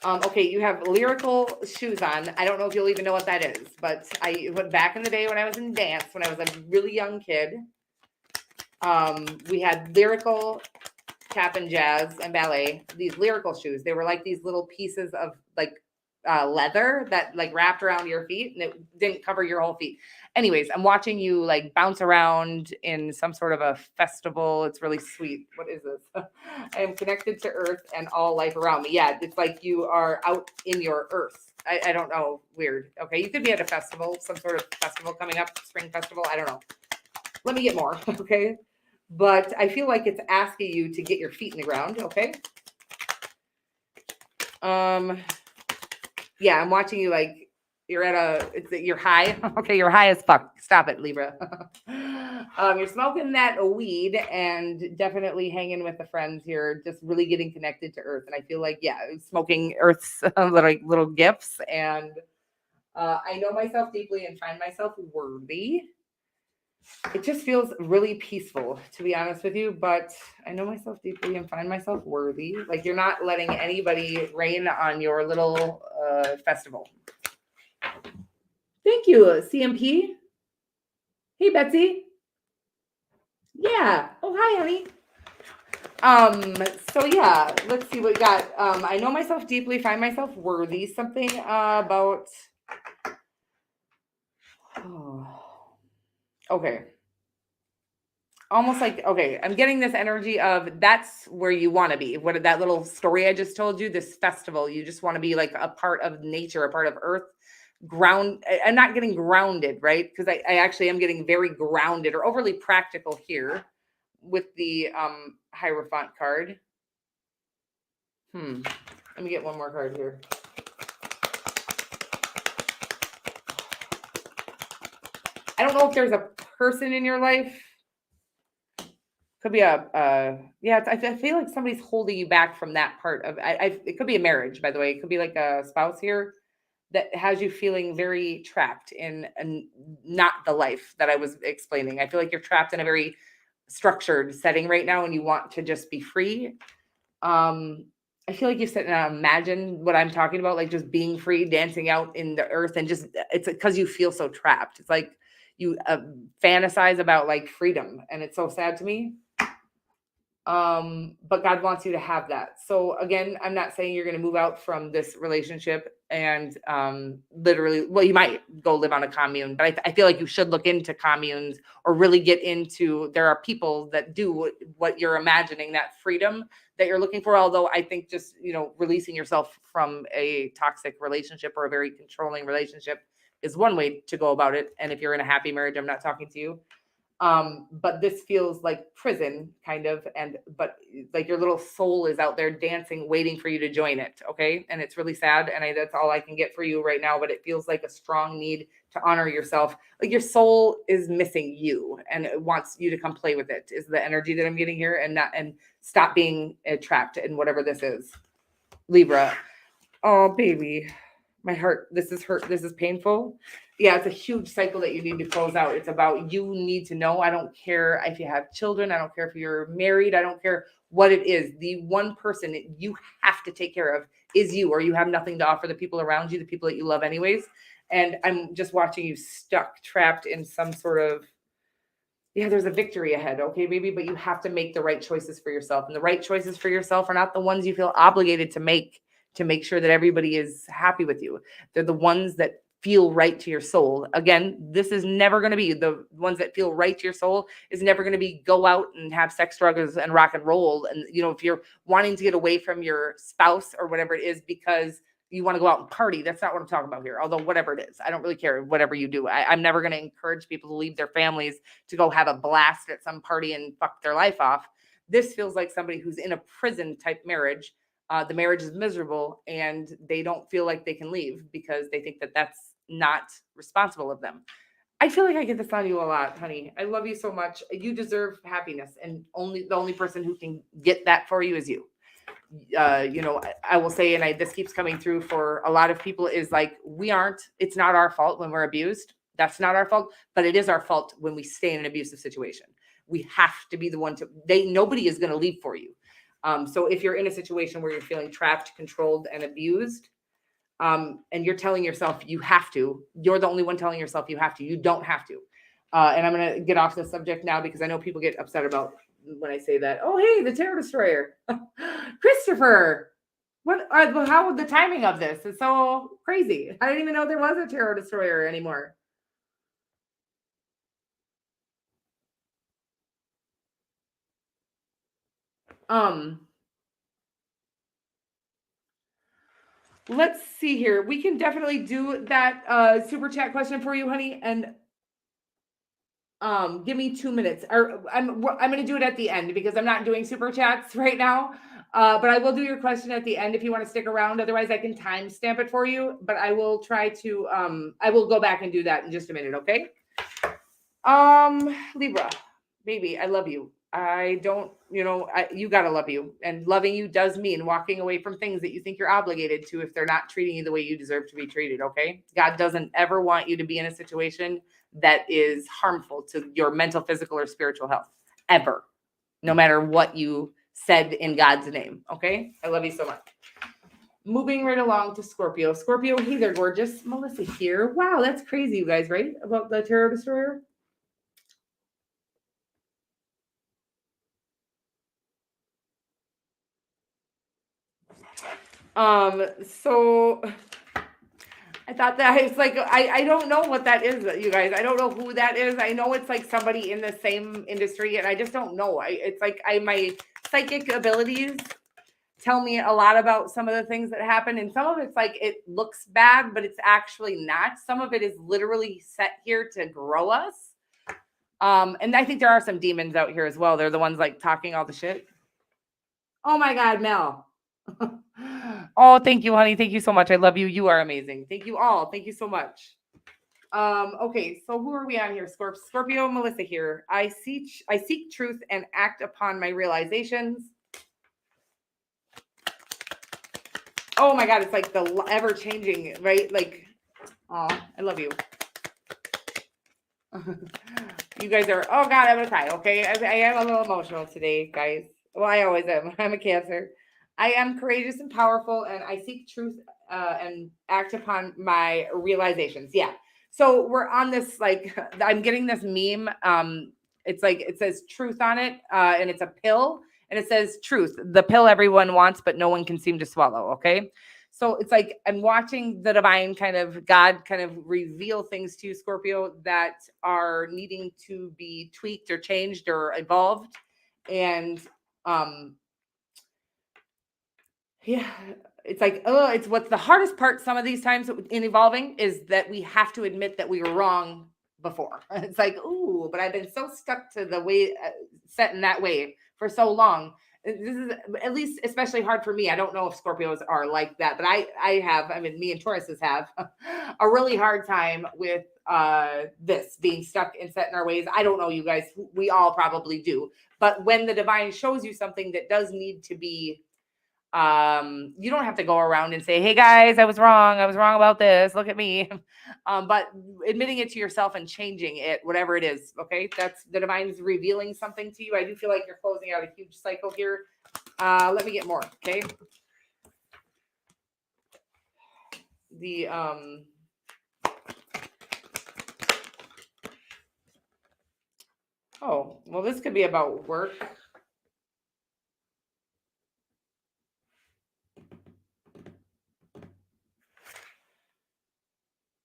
Okay, you have lyrical shoes on. I don't know if you'll even know what that is, but I went back in the day when I was in dance, when I was a really young kid. We had lyrical tap and jazz and ballet, these lyrical shoes. They were like these little pieces of like leather that like wrapped around your feet and it didn't cover your whole feet. Anyways, I'm watching you like bounce around in some sort of a festival. It's really sweet. What is this? I am connected to earth and all life around me. Yeah, it's like you are out in your earth. I don't know. Weird. Okay, you could be at a festival, some sort of festival coming up, spring festival. I don't know. Let me get more. Okay. But I feel like it's asking you to get your feet in the ground. Okay. Yeah, I'm watching you like you're high. Okay, you're high as fuck. Stop it, Libra. You're smoking that weed and definitely hanging with the friends here, just really getting connected to earth. And I feel like, yeah, smoking earth's little gifts. And I know myself deeply and find myself worthy. It just feels really peaceful, to be honest with you. But I know myself deeply and find myself worthy. Like you're not letting anybody rain on your little festival. Thank you, CMP. Hey, Betsy. Yeah. Oh, hi, honey. So yeah, let's see what we got. I know myself deeply, find myself worthy. Something about okay. Almost like, okay, I'm getting this energy of that's where you want to be. What that little story I just told you, this festival, you just want to be like a part of nature, a part of earth. I'm not getting grounded, right? Because I actually am getting very grounded or overly practical here with the Hierophant card. Let me get one more card here. I don't know if there's a person in your life. Could be I feel like somebody's holding you back from that part of. It could be a marriage, by the way. It could be like a spouse here that has you feeling very trapped in not the life that I was explaining. I feel like you're trapped in a very structured setting right now, and you want to just be free. I feel like you sit and imagine what I'm talking about, like just being free, dancing out in the earth, and just it's because you feel so trapped. It's like you fantasize about like freedom, and it's so sad to me. But God wants you to have that. So again, I'm not saying you're going to move out from this relationship and literally, well, you might go live on a commune, but I feel like you should look into communes or really get into. There are people that do what you're imagining, that freedom that you're looking for. Although I think just releasing yourself from a toxic relationship or a very controlling relationship is one way to go about it. And if you're in a happy marriage, I'm not talking to you. But this feels like prison kind of, but like your little soul is out there dancing, waiting for you to join it. Okay. And it's really sad. And that's all I can get for you right now, but it feels like a strong need to honor yourself. Like your soul is missing you and it wants you to come play with it is the energy that I'm getting here, and stop being trapped in whatever this is. Libra. Oh, baby. My heart, this is hurt. This is painful. Yeah, it's a huge cycle that you need to close out. It's about you need to know. I don't care if you have children. I don't care if you're married. I don't care what it is. The one person that you have to take care of is you, or you have nothing to offer the people around you, the people that you love anyways. And I'm just watching you stuck, trapped in some sort of, there's a victory ahead. Okay, baby, but you have to make the right choices for yourself. And the right choices for yourself are not the ones you feel obligated to make sure that everybody is happy with you. They're the ones that feel right to your soul. Again, this is never going to be the ones that feel right to your soul is never going to be go out and have sex, drugs, and rock and roll. And, if you're wanting to get away from your spouse or whatever it is because you want to go out and party, that's not what I'm talking about here. Although whatever it is, I don't really care whatever you do. I'm never going to encourage people to leave their families to go have a blast at some party and fuck their life off. This feels like somebody who's in a prison type marriage. The marriage is miserable and they don't feel like they can leave because they think that that's not responsible of them. I feel like I get this on you a lot, honey. I love you so much. You deserve happiness, and the only person who can get that for you is you. I will say, and this keeps coming through for a lot of people, is like, it's not our fault when we're abused. That's not our fault, but it is our fault when we stay in an abusive situation. We have to be the one nobody is going to leave for you. So if you're in a situation where you're feeling trapped, controlled, and abused, and you're telling yourself you have to, you're the only one telling yourself you have to. You don't have to. And I'm going to get off the subject now because I know people get upset about when I say that. Oh, hey, the Tarot Destroyer. Christopher. How the timing of this is so crazy. I didn't even know there was a Tarot Destroyer anymore. Let's see here. We can definitely do that super chat question for you, honey, and give me 2 minutes. Or I'm going to do it at the end because I'm not doing super chats right now. But I will do your question at the end if you want to stick around. Otherwise, I can timestamp it for you. But I will try to. I will go back and do that in just a minute. Okay. Libra, baby, I love you. I don't, you gotta love you, and loving you does mean walking away from things that you think you're obligated to if they're not treating you the way you deserve to be treated. Okay. God doesn't ever want you to be in a situation that is harmful to your mental, physical, or spiritual health ever, no matter what you said in God's name. Okay. I love you so much. Moving right along to Scorpio. Scorpio, hey there, gorgeous. Melissa here. Wow, that's crazy, you guys, right? About the Tarot Destroyer. So I thought that it's like, I don't know what that is, you guys. I don't know who that is. I know it's like somebody in the same industry, and I just don't know. It's like my psychic abilities tell me a lot about some of the things that happen, and some of it's like it looks bad, but it's actually not. Some of it is literally set here to grow us. And I think there are some demons out here as well. They're the ones like talking all the shit. Oh my God, Mel. Oh, thank you, honey. Thank you so much. I love you. You are amazing. Thank you all. Thank you so much. Okay, so who are we on here? Scorpio, Melissa here. I seek truth and act upon my realizations. Oh my God, it's like the ever changing, right? Like, oh, I love you. You guys are, oh God, I'm gonna cry. Okay, I am a little emotional today, guys. Well, I always am. I'm a Cancer. I am courageous and powerful, and I seek truth and act upon my realizations. Yeah. So we're on this, like, I'm getting this meme. It's like it says truth on it, and it's a pill, and it says truth, the pill everyone wants, but no one can seem to swallow. Okay. So it's like I'm watching the divine kind of God kind of reveal things to you, Scorpio, that are needing to be tweaked or changed or evolved. And yeah, it's like, oh, it's what's the hardest part some of these times in evolving is that we have to admit that we were wrong before. It's like, ooh, but I've been so stuck to the way set in that way for so long. This is at least especially hard for me. I don't know if Scorpios are like that, but I mean, me and Tauruses have a really hard time with this being stuck and set in our ways. I don't know, you guys, we all probably do. But when the divine shows you something that does need to be you don't have to go around and say, hey guys, I was wrong about this, look at me. But admitting it to yourself and changing it, whatever it is, okay, that's the divine's revealing something to you. I do feel like you're closing out a huge cycle here. Let me get more. Okay, the oh, well, this could be about work.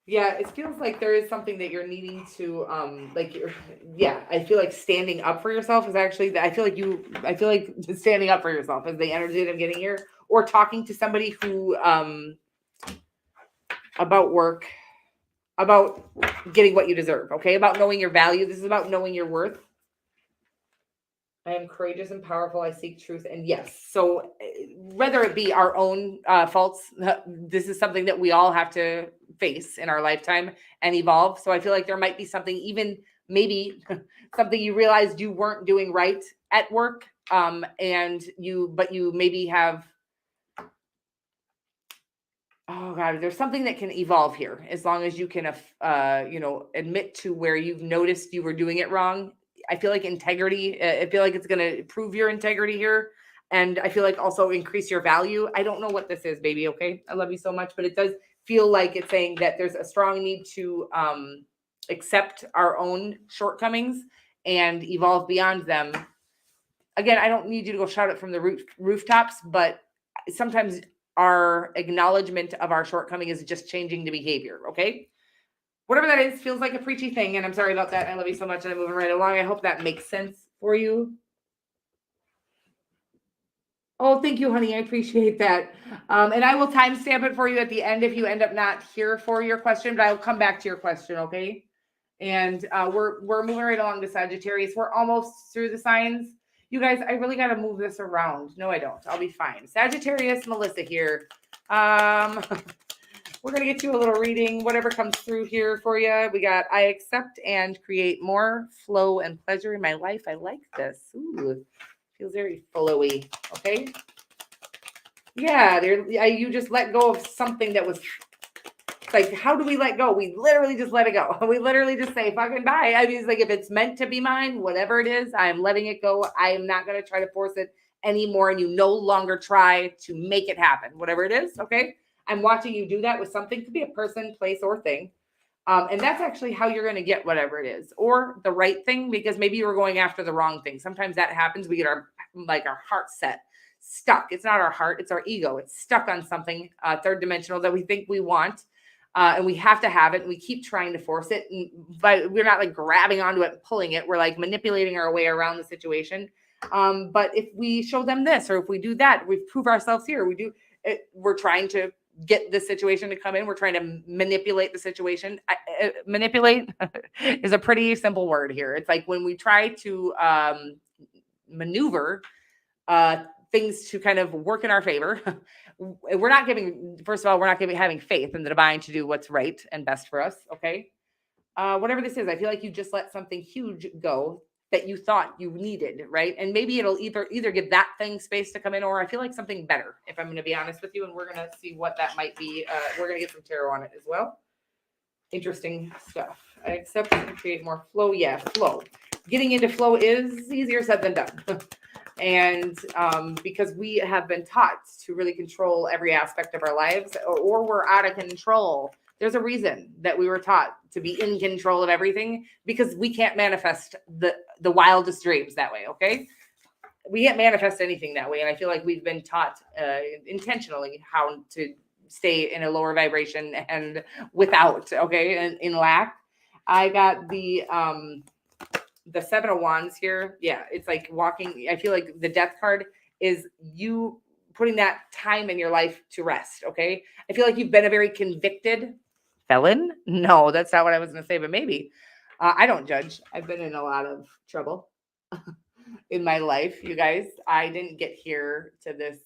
Yeah, it feels like there is something that you're needing to like you're yeah, I feel like standing up for yourself is actually I feel like standing up for yourself is the energy that I'm getting here, or talking to somebody who about work, about getting what you deserve, okay? About knowing your value. This is about knowing your worth. I am courageous and powerful. I seek truth. And yes, so whether it be our own faults, this is something that we all have to face in our lifetime and evolve. So I feel like there might be something, even maybe something you realized you weren't doing right at work. But you maybe have, oh God, there's something that can evolve here as long as you can, admit to where you've noticed you were doing it wrong. I feel like integrity, I feel like it's going to prove your integrity here. And I feel like also increase your value. I don't know what this is, baby. Okay. I love you so much, but it does feel like it's saying that there's a strong need to accept our own shortcomings and evolve beyond them. Again, I don't need you to go shout it from the rooftops, but sometimes our acknowledgement of our shortcoming is just changing the behavior. Okay. Whatever that is, feels like a preachy thing. And I'm sorry about that. I love you so much. And I'm moving right along. I hope that makes sense for you. Oh, thank you, honey. I appreciate that. And I will timestamp it for you at the end if you end up not here for your question, but I'll come back to your question, okay? And we're moving right along to Sagittarius. We're almost through the signs. You guys, I really got to move this around. No, I don't. I'll be fine. Sagittarius, Melissa here. We're going to get you a little reading, whatever comes through here for you. We got, I accept and create more flow and pleasure in my life. I like this. Ooh, feels very flowy. Okay. Yeah, you just let go of something that was like, how do we let go? We literally just let it go. We literally just say, fucking bye. I mean, it's like, if it's meant to be mine, whatever it is, I'm letting it go. I am not going to try to force it anymore. And you no longer try to make it happen, whatever it is. Okay. I'm watching you do that with something. Could be a person, place, or thing. And that's actually how you're going to get whatever it is, or the right thing, because maybe you were going after the wrong thing. Sometimes that happens. We get our heart set stuck. It's not our heart. It's our ego. It's stuck on something third dimensional that we think we want. And we have to have it. And we keep trying to force it. But we're not like grabbing onto it and pulling it. We're like manipulating our way around the situation. But if we show them this, or if we do that, we prove ourselves here. We're trying to get this situation to come in. We're trying to manipulate the situation. Manipulate is a pretty simple word here. It's like when we try to maneuver things to kind of work in our favor. We're not giving, first of all, we're not having faith in the divine to do what's right and best for us. Okay. Whatever this is, I feel like you just let something huge go that you thought you needed, right? And maybe it'll either give that thing space to come in, or I feel like something better, if I'm going to be honest with you. And we're going to see what that might be. We're going to get some tarot on it as well. Interesting stuff. I accept and create more flow. Yeah, flow. Getting into flow is easier said than done. And because we have been taught to really control every aspect of our lives, or we're out of control. There's a reason that we were taught to be in control of everything, because we can't manifest the wildest dreams that way. Okay. We can't manifest anything that way. And I feel like we've been taught intentionally how to stay in a lower vibration and without, okay, and in lack. I got the 7 of Wands here. Yeah, it's like walking. I feel like the Death card is you putting that time in your life to rest, okay? I feel like you've been a very convicted felon. No, that's not what I was going to say, but maybe. I don't judge. I've been in a lot of trouble in my life, you guys. I didn't get here to this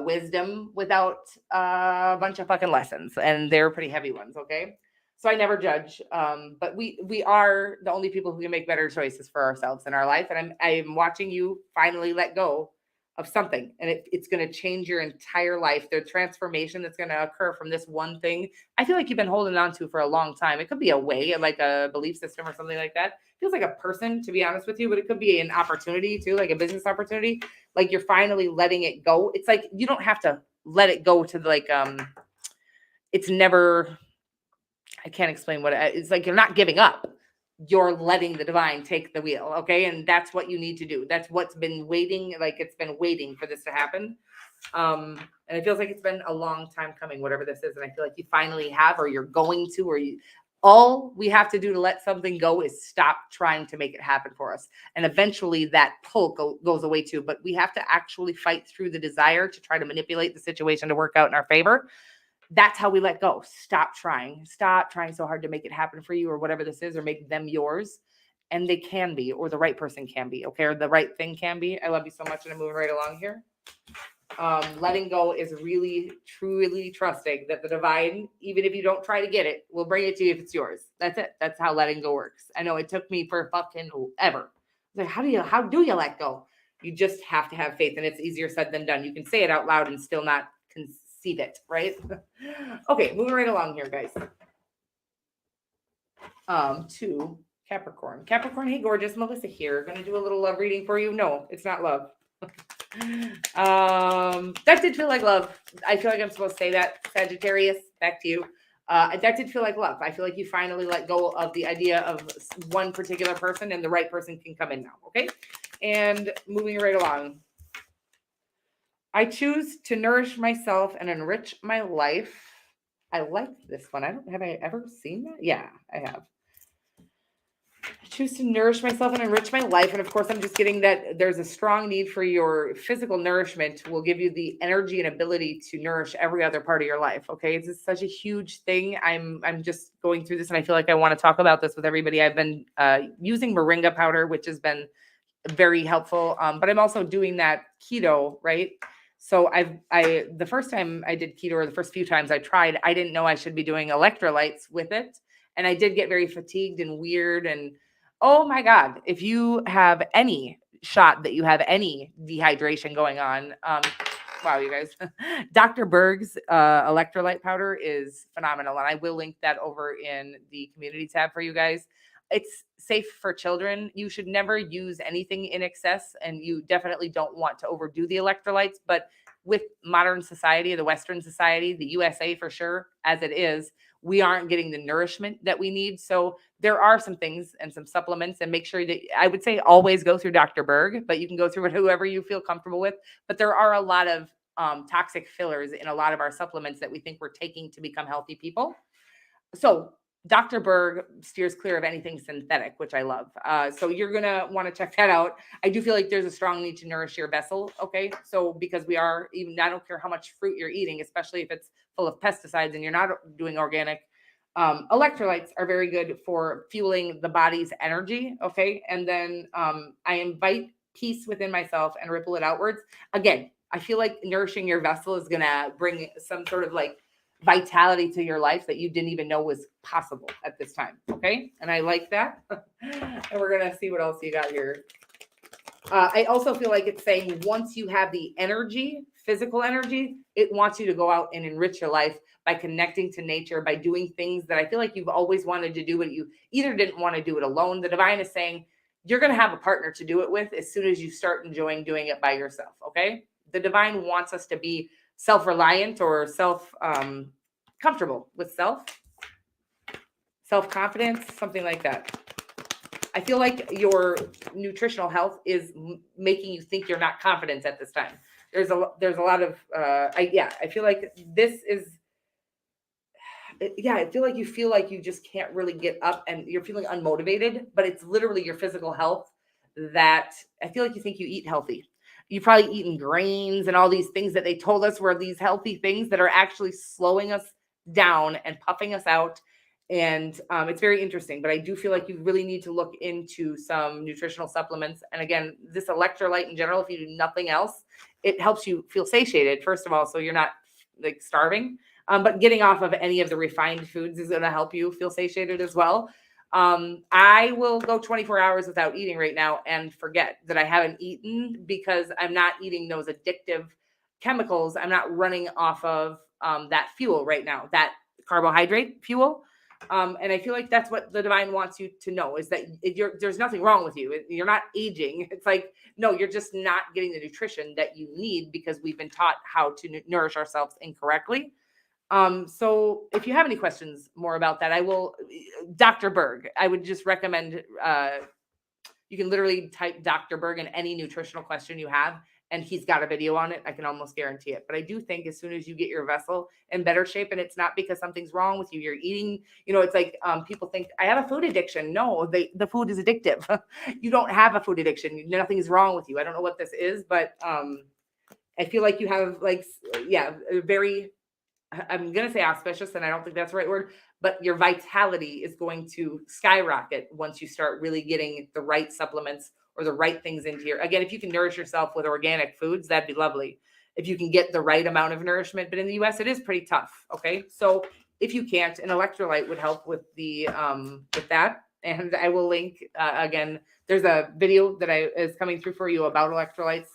wisdom without a bunch of fucking lessons, and they're pretty heavy ones, okay? So I never judge, but we are the only people who can make better choices for ourselves in our life. And I'm watching you finally let go of something, and it's going to change your entire life. The transformation that's going to occur from this one thing, I feel like you've been holding on to for a long time. It could be a way, like a belief system or something like that. It feels like a person, to be honest with you, but it could be an opportunity too, like a business opportunity. Like you're finally letting it go. It's like you don't have to let it go to like it's never. I can't explain what it's like. You're not giving up. You're letting the divine take the wheel. Okay. And that's what you need to do. That's what's been waiting. Like it's been waiting for this to happen. And it feels like it's been a long time coming, whatever this is. And I feel like you finally have, or you're going to, all we have to do to let something go is stop trying to make it happen for us. And eventually that pull goes away too. But we have to actually fight through the desire to try to manipulate the situation to work out in our favor. That's how we let go. Stop trying so hard to make it happen for you, or whatever this is, or make them yours. And they can be, or the right person can be, okay, or the right thing can be. I love you so much, and I'm moving right along here. Letting go is really, truly trusting that the divine, even if you don't try to get it, will bring it to you if it's yours. That's it. That's how letting go works. I know it took me for fucking ever. Like, how do you let go? You just have to have faith, and it's easier said than done. You can say it out loud and still not conceive it, right? Okay, moving right along here, guys. To Capricorn. Capricorn, hey, gorgeous. Melissa here. Gonna do a little love reading for you. No, it's not love. That did feel like love. I feel like I'm supposed to say that. Sagittarius, back to you. That did feel like love. I feel like you finally let go of the idea of one particular person, and the right person can come in now. Okay. And moving right along. I choose to nourish myself and enrich my life. I like this one. Have I ever seen that? Yeah, I have. I choose to nourish myself and enrich my life. And of course, I'm just getting that there's a strong need for your physical nourishment will give you the energy and ability to nourish every other part of your life. Okay. It's such a huge thing. I'm just going through this, and I feel like I want to talk about this with everybody. I've been using moringa powder, which has been very helpful. But I'm also doing that keto, right? So the first time I did keto, or the first few times I tried, I didn't know I should be doing electrolytes with it. And I did get very fatigued and weird. And oh my God, if you have any shot that you have any dehydration going on, wow, you guys, Dr. Berg's electrolyte powder is phenomenal. And I will link that over in the community tab for you guys. It's safe for children. You should never use anything in excess, and you definitely don't want to overdo the electrolytes. But with modern society, the Western society, the USA for sure, as it is, we aren't getting the nourishment that we need. So there are some things and some supplements, and make sure that, I would say, always go through Dr. Berg, but you can go through it whoever you feel comfortable with. But there are a lot of toxic fillers in a lot of our supplements that we think we're taking to become healthy people. So Dr. Berg steers clear of anything synthetic, which I love. So you're going to want to check that out. I do feel like there's a strong need to nourish your vessel. Okay. So because we are, even, I don't care how much fruit you're eating, especially if it's full of pesticides and you're not doing organic, electrolytes are very good for fueling the body's energy. Okay. And then I invite peace within myself and ripple it outwards. Again, I feel like nourishing your vessel is going to bring some sort of like vitality to your life that you didn't even know was possible at this time. Okay. And I like that. And we're going to see what else you got here. I also feel like it's saying once you have the energy, physical energy, it wants you to go out and enrich your life by connecting to nature, by doing things that I feel like you've always wanted to do, but you either didn't want to do it alone. The divine is saying you're going to have a partner to do it with as soon as you start enjoying doing it by yourself. Okay. The divine wants us to be self-reliant or comfortable with self-confidence, something like that. I feel like your nutritional health is making you think you're not confident at this time. There's a lot of I feel like this is I feel like you just can't really get up and you're feeling unmotivated, but it's literally your physical health that I feel like you think you eat healthy. You've probably eaten grains and all these things that they told us were these healthy things that are actually slowing us down and puffing us out. And it's very interesting, but I do feel like you really need to look into some nutritional supplements. And again, this electrolyte in general, if you do nothing else, it helps you feel satiated, first of all, so you're not like starving. But getting off of any of the refined foods is going to help you feel satiated as well. I will go 24 hours without eating right now and forget that I haven't eaten because I'm not eating those addictive chemicals. I'm not running off of that fuel right now, that carbohydrate fuel. And I feel like that's what the divine wants you to know is that there's nothing wrong with you. You're not aging. It's like, no, you're just not getting the nutrition that you need because we've been taught how to nourish ourselves incorrectly. So if you have any questions more about that, Dr. Berg, I would just recommend, you can literally type Dr. Berg in any nutritional question you have, and he's got a video on it. I can almost guarantee it. But I do think as soon as you get your vessel in better shape, and it's not because something's wrong with you, you're eating, it's like, people think I have a food addiction. No, the food is addictive. You don't have a food addiction. Nothing is wrong with you. I don't know what this is, but, I feel like you have a very, I'm going to say auspicious, and I don't think that's the right word, but your vitality is going to skyrocket once you start really getting the right supplements or the right things into your, again, if you can nourish yourself with organic foods, that'd be lovely. If you can get the right amount of nourishment, but in the US, it is pretty tough. Okay. So if you can't, an electrolyte would help with with that. And I will link, again, there's a video that is coming through for you about electrolytes.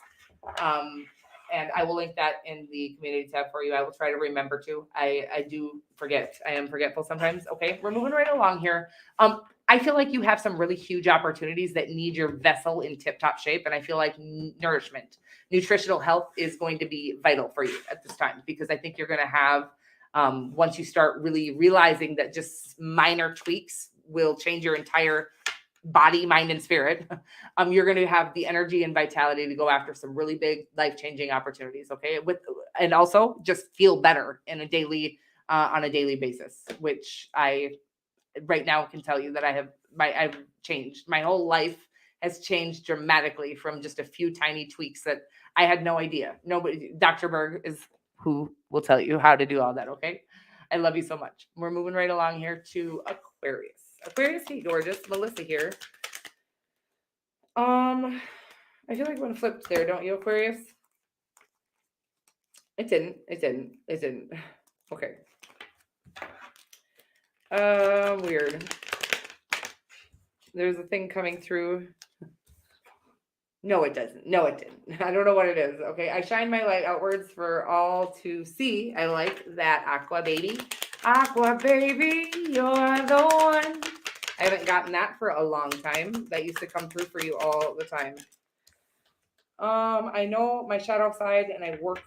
And I will link that in the community tab for you. I will try to remember to. I do forget. I am forgetful sometimes. Okay, we're moving right along here. I feel like you have some really huge opportunities that need your vessel in tip-top shape. And I feel like nutritional health is going to be vital for you at this time, because I think you're going to have, once you start really realizing that just minor tweaks will change your entire body, mind, and spirit, you're going to have the energy and vitality to go after some really big life-changing opportunities. Okay. And also just feel better on a daily basis, which I right now can tell you that I've changed. My whole life has changed dramatically from just a few tiny tweaks that I had no idea. Nobody, Dr. Berg is who will tell you how to do all that. Okay. I love you so much. We're moving right along here to Aquarius. Aquarius, hey, gorgeous. Melissa here. I feel like one flipped there, don't you, Aquarius? It didn't. Okay. Weird. There's a thing coming through. No, it doesn't. No, it didn't. I don't know what it is. Okay. I shine my light outwards for all to see. I like that, Aqua baby. Aqua baby, you're the one. I haven't gotten that for a long time. That used to come through for you all the time. I know my shadow side, and I work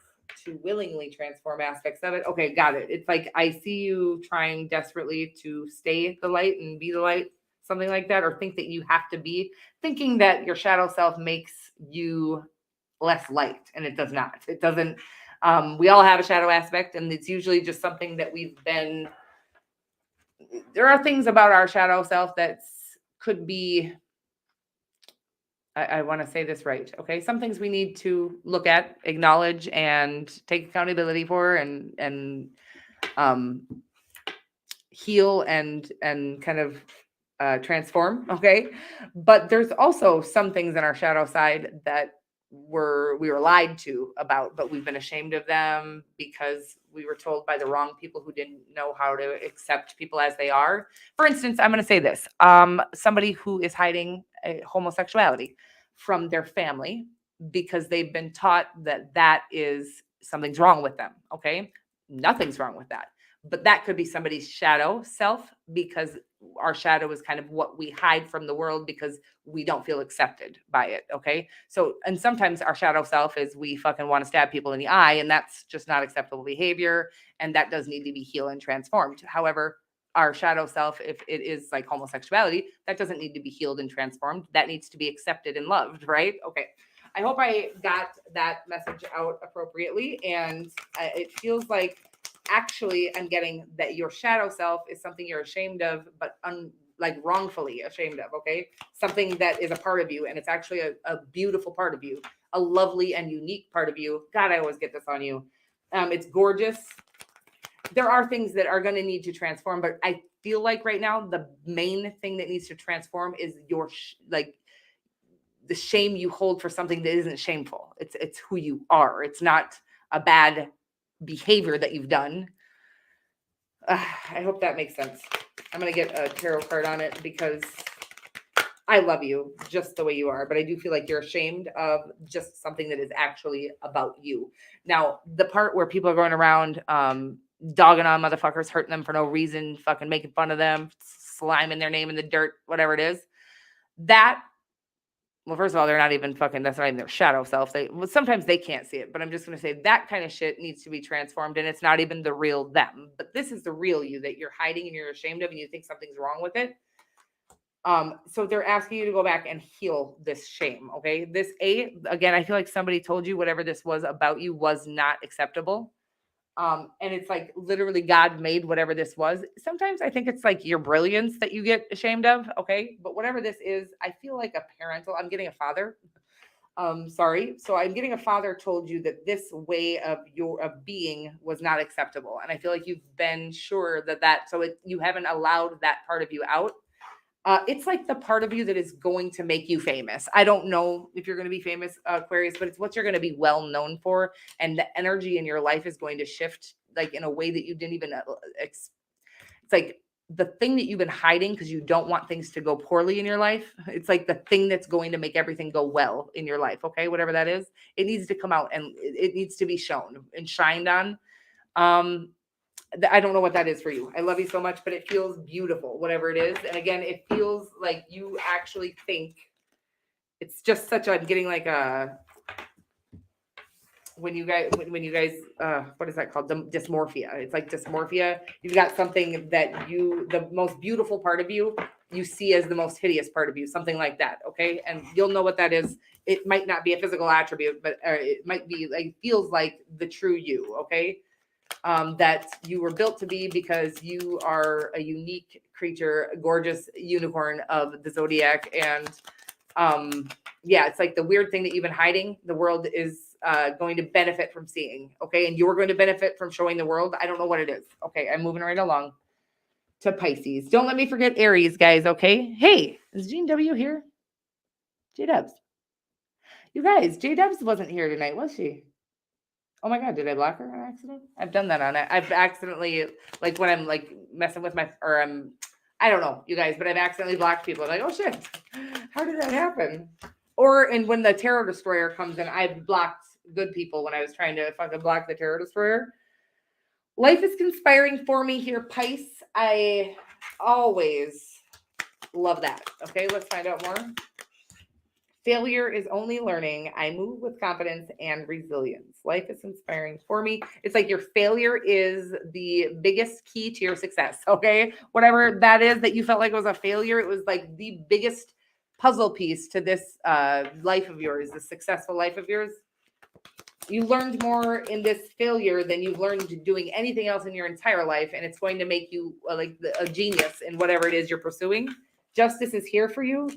to willingly transform aspects of it. Okay, got it. It's like I see you trying desperately to stay the light and be the light, something like that, or think that you have to be, thinking that your shadow self makes you less light, and it does not. It doesn't. We all have a shadow aspect, and it's usually just something that there are things about our shadow self that could be, I want to say this right. Okay. Some things we need to look at, acknowledge, and take accountability for, and heal and kind of transform. Okay. But there's also some things in our shadow side that we were lied to about, but we've been ashamed of them because we were told by the wrong people who didn't know how to accept people as they are. For instance, I'm going to say this. Somebody who is hiding homosexuality from their family because they've been taught that that is something's wrong with them. Okay. Nothing's wrong with that. But that could be somebody's shadow self, because our shadow is kind of what we hide from the world because we don't feel accepted by it. Okay. So, and sometimes our shadow self is we fucking want to stab people in the eye, and that's just not acceptable behavior. And that does need to be healed and transformed. However, our shadow self, if it is like homosexuality, that doesn't need to be healed and transformed. That needs to be accepted and loved. Right. Okay. I hope I got that message out appropriately. And it feels like actually I'm getting that your shadow self is something you're ashamed of, but like wrongfully ashamed of. Okay. Something that is a part of you. And it's actually a beautiful part of you, a lovely and unique part of you. God, I always get this on you. It's gorgeous. There are things that are going to need to transform, but I feel like right now, the main thing that needs to transform is your, like, the shame you hold for something that isn't shameful. It's who you are. It's not a bad behavior that you've done. I hope that makes sense. I'm going to get a tarot card on it because I love you just the way you are, but I do feel like you're ashamed of just something that is actually about you. Now, the part where people are going around dogging on motherfuckers, hurting them for no reason, fucking making fun of them, sliming their name in the dirt, whatever it is, that, well, first of all, they're not even fucking, that's not even their shadow self. Sometimes they can't see it, but I'm just going to say that kind of shit needs to be transformed, and it's not even the real them, but this is the real you that you're hiding and you're ashamed of, and you think something's wrong with it. So they're asking you to go back and heal this shame. Okay. Again, I feel like somebody told you whatever this was about you was not acceptable. And it's like literally God made whatever this was. Sometimes I think it's like your brilliance that you get ashamed of. Okay. But whatever this is, I feel like I'm getting a father. Sorry. So I'm getting a father told you that this way of being was not acceptable. And I feel like you've been sure you haven't allowed that part of you out. It's like the part of you that is going to make you famous. I don't know if you're going to be famous, Aquarius, but it's what you're going to be well known for. And the energy in your life is going to shift like in a way that you didn't even, it's like the thing that you've been hiding because you don't want things to go poorly in your life. It's like the thing that's going to make everything go well in your life. Okay. Whatever that is, it needs to come out and it needs to be shown and shined on. I don't know what that is for you. I love you so much, but it feels beautiful, whatever it is. And again, it feels like you actually think it's just I'm getting like when you guys, what is that called? Dysmorphia. It's like dysmorphia. You've got something that the most beautiful part of you, you see as the most hideous part of you, something like that. Okay. And you'll know what that is. It might not be a physical attribute, but it might be like, feels like the true you. Okay. That you were built to be because you are a unique creature, a gorgeous unicorn of the zodiac. And yeah, it's like the weird thing that you've been hiding. The world is going to benefit from seeing. Okay. And you're going to benefit from showing the world. I don't know what it is. Okay. I'm moving right along to Pisces. Don't let me forget Aries, guys. Okay. Hey, is Jean W here? J Dubs. You guys, J Dubs wasn't here tonight, was she? Oh my God, did I block her on accident? I've done that on it. I've accidentally, like when I'm like messing with I don't know, you guys, but I've accidentally blocked people. I'm like, oh shit, how did that happen? And when the Tarot Destroyer comes in, I've blocked good people when I was trying to fucking block the Tarot Destroyer. Life is conspiring for me here, Pisces. I always love that. Okay, let's find out more. Failure is only learning. I move with confidence and resilience. Life is inspiring for me. It's like your failure is the biggest key to your success. Okay. Whatever that is that you felt like was a failure, it was like the biggest puzzle piece to this life of yours, the successful life of yours. You learned more in this failure than you've learned doing anything else in your entire life. And it's going to make you like a genius in whatever it is you're pursuing. Justice is here for you.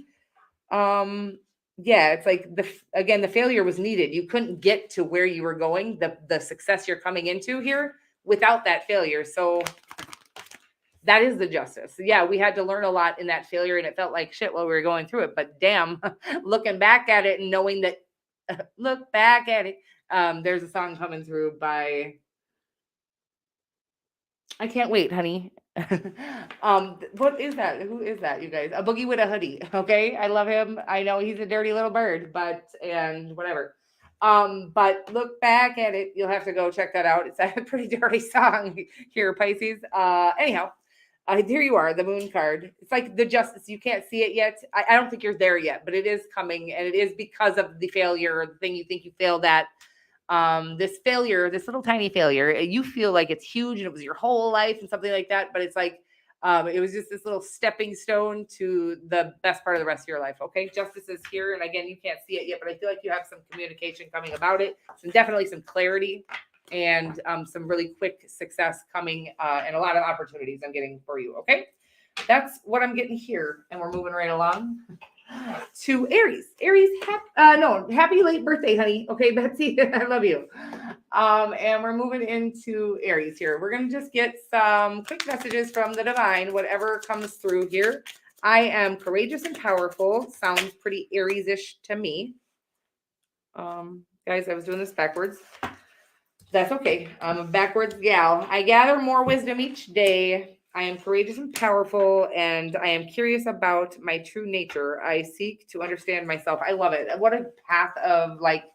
Yeah, it's like the failure was needed. You couldn't get to where you were going, the success you're coming into here without that failure. So that is the justice. Yeah, we had to learn a lot in that failure and it felt like shit while we were going through it. But damn, looking back at it and knowing that Look back at it. There's a song coming through by I can't wait, honey. What is that? Who is that, you guys? A boogie with a hoodie. Okay, I love him. I know he's a dirty little bird, but and whatever. But look back at it. You'll have to go check that out. It's a pretty dirty song here, Pisces. Anyhow, here you are, the moon card. It's like the justice. You can't see it yet. I don't think you're there yet, but it is coming, and it is because of the failure or the thing you think you failed at. This failure, this little tiny failure, you feel like it's huge and it was your whole life and something like that, but it's like it was just this little stepping stone to the best part of the rest of your life. Okay, justice is here, and again, you can't see it yet, but I feel like you have some communication coming about it, definitely some clarity, and some really quick success coming, and a lot of opportunities I'm getting for you. Okay, that's what I'm getting here, and we're moving right along to Aries. Aries, happy late birthday, honey. Okay, Betsy, I love you. And we're moving into Aries here. We're gonna just get some quick messages from the divine, whatever comes through here. I am courageous and powerful. Sounds pretty Aries-ish to me. Guys, I was doing this backwards. That's okay. I'm a backwards gal. I gather more wisdom each day. I am courageous and powerful, and I am curious about my true nature. I seek to understand myself. I love it. What a path of like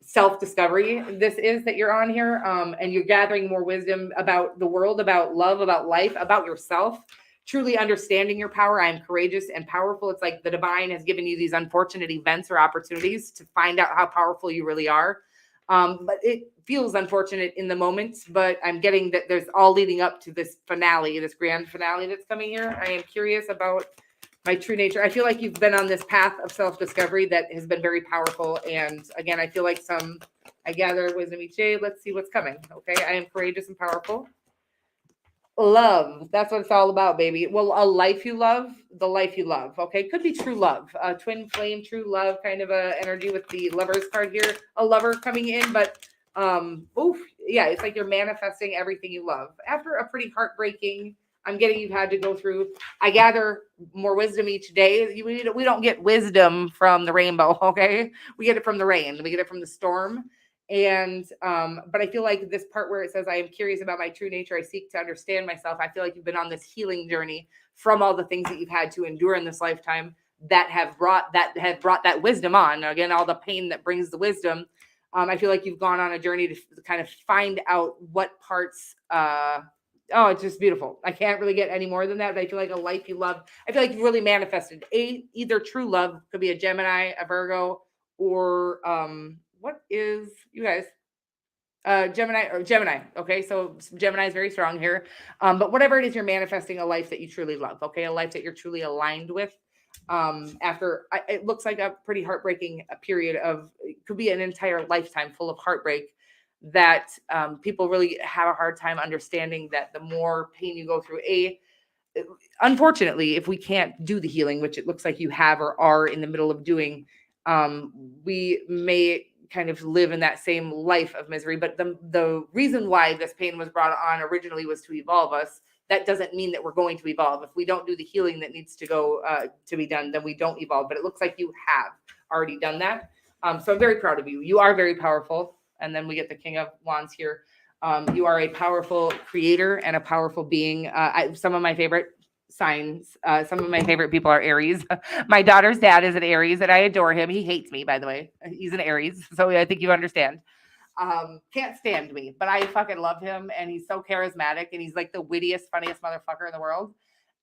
self-discovery this is that you're on here. And you're gathering more wisdom about the world, about love, about life, about yourself, truly understanding your power. I am courageous and powerful. It's like the divine has given you these unfortunate events or opportunities to find out how powerful you really are. But it feels unfortunate in the moment, but I'm getting that there's all leading up to this finale, this grand finale that's coming here. I am curious about my true nature. I feel like you've been on this path of self-discovery that has been very powerful. And again, I feel like I gather wisdom each day. Let's see what's coming. Okay. I am courageous and powerful. Love. That's what it's all about, baby. Well, a life you love, the life you love. Okay. Could be true love, twin flame, true love kind of a energy with the Lovers card here, a lover coming in, but yeah, it's like you're manifesting everything you love after a pretty heartbreaking, I'm getting you've had to go through. I gather more wisdom each day. We don't get wisdom from the rainbow. Okay. We get it from the rain. We get it from the storm. And but I feel like this part where it says I am curious about my true nature, I seek to understand myself. I feel like you've been on this healing journey from all the things that you've had to endure in this lifetime that have brought that wisdom on. Again, all the pain that brings the wisdom. I feel like you've gone on a journey to kind of find out what parts. Oh, it's just beautiful. I can't really get any more than that. But I feel like a life you love. I feel like you really manifested either true love, could be a Gemini, a Virgo, or what is you guys? Gemini. Okay, so Gemini is very strong here. But whatever it is, you're manifesting a life that you truly love. Okay, a life that you're truly aligned with. After it looks like a pretty heartbreaking period of, it could be an entire lifetime full of heartbreak that people really have a hard time understanding that the more pain you go through, unfortunately, if we can't do the healing, which it looks like you have or are in the middle of doing, we may kind of live in that same life of misery. But the reason why this pain was brought on originally was to evolve us. That doesn't mean that we're going to evolve. If we don't do the healing that needs to go to be done, then we don't evolve. But it looks like you have already done that. So I'm very proud of you. You are very powerful. And then we get the King of Wands here. You are a powerful creator and a powerful being. Some of my favorite signs, some of my favorite people are Aries. My daughter's dad is an Aries, and I adore him. He hates me, by the way. He's an Aries, so I think you understand. Can't stand me, but I fucking love him, and he's so charismatic, and he's like the wittiest, funniest motherfucker in the world.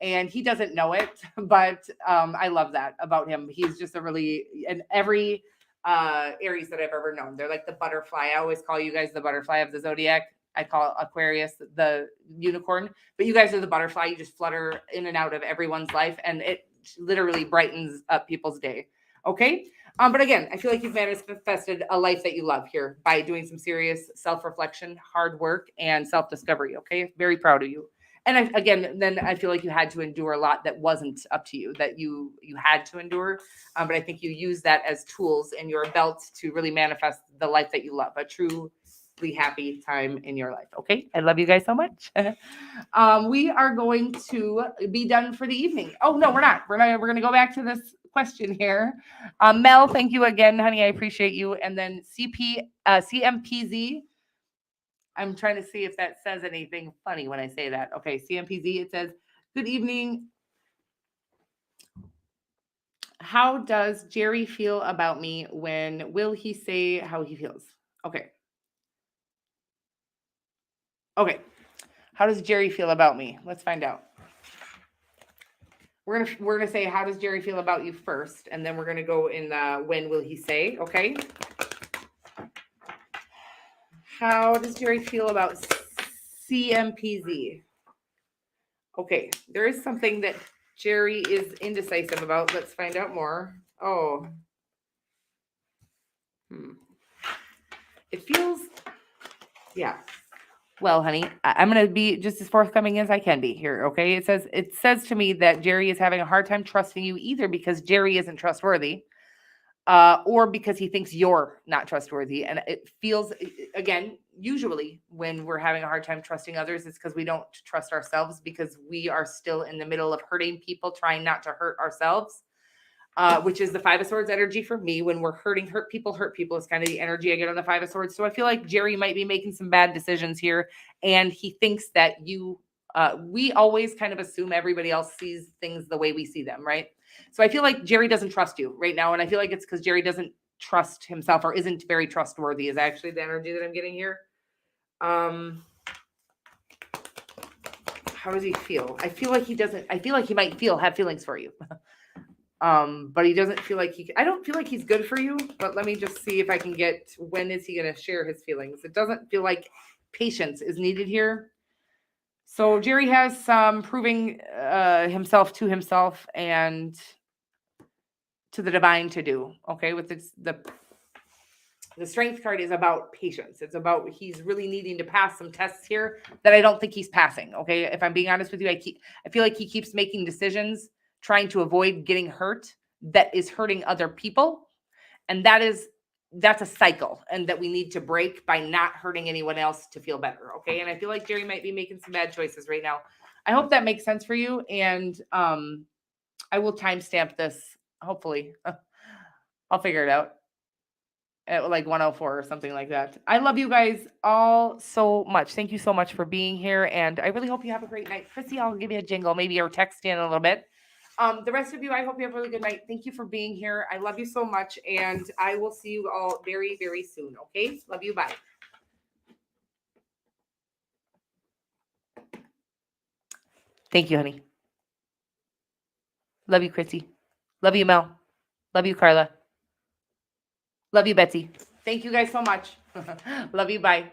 And he doesn't know it, but I love that about him. He's just and every Aries that I've ever known, they're like the butterfly. I always call you guys the butterfly of the zodiac. I call Aquarius the unicorn, but you guys are the butterfly. You just flutter in and out of everyone's life, and it literally brightens up people's day. Okay. But again, I feel like you've manifested a life that you love here by doing some serious self-reflection, hard work, and self-discovery. Okay. Very proud of you. And then I feel like you had to endure a lot that wasn't up to you, that you had to endure. But I think you use that as tools in your belt to really manifest the life that you love, a true mostly happy time in your life. Okay. I love you guys so much. We are going to be done for the evening. Oh, no, we're not. We're going to go back to this question here. Mel, thank you again, honey. I appreciate you. And then CMPZ. I'm trying to see if that says anything funny when I say that. Okay, CMPZ, it says, good evening. How does Jerry feel about me? When will he say how he feels? Okay. Okay. How does Jerry feel about me? Let's find out. We're gonna say, how does Jerry feel about you first, and then we're gonna go in when will he say? Okay. How does Jerry feel about CMPZ? Okay, there is something that Jerry is indecisive about. Let's find out more. Oh. It feels, yeah. Well, honey, I'm going to be just as forthcoming as I can be here, okay? It says to me that Jerry is having a hard time trusting you, either because Jerry isn't trustworthy, or because he thinks you're not trustworthy. And it feels, again, usually when we're having a hard time trusting others, it's because we don't trust ourselves, because we are still in the middle of hurting people, trying not to hurt ourselves. Which is the Five of Swords energy for me. When we're hurt people is kind of the energy I get on the Five of Swords. So I feel like Jerry might be making some bad decisions here, and he thinks that we always kind of assume everybody else sees things the way we see them, right? So I feel like Jerry doesn't trust you right now, and I feel like it's because Jerry doesn't trust himself, or isn't very trustworthy, is actually the energy that I'm getting here. How does he feel? I feel like he doesn't. I feel like he might have feelings for you. But he doesn't feel like I don't feel like he's good for you, but let me just see if I can get, when is he going to share his feelings? It doesn't feel like patience is needed here. So Jerry has some proving himself to himself and to the divine to do. Okay. With the strength card is about patience. It's about, he's really needing to pass some tests here that I don't think he's passing. Okay. If I'm being honest with you, I feel like he keeps making decisions trying to avoid getting hurt that is hurting other people. And that's a cycle, and that we need to break by not hurting anyone else to feel better. Okay. And I feel like Jerry might be making some bad choices right now. I hope that makes sense for you. And I will timestamp this. Hopefully I'll figure it out at like 104 or something like that. I love you guys all so much. Thank you so much for being here. And I really hope you have a great night. Chrissy, I'll give you a jingle, maybe, or text in a little bit. The rest of you, I hope you have a really good night. Thank you for being here. I love you so much, and I will see you all very, very soon. Okay? Love you. Bye. Thank you, honey. Love you, Chrissy. Love you, Mel. Love you, Carla. Love you, Betsy. Thank you guys so much. Love you. Bye.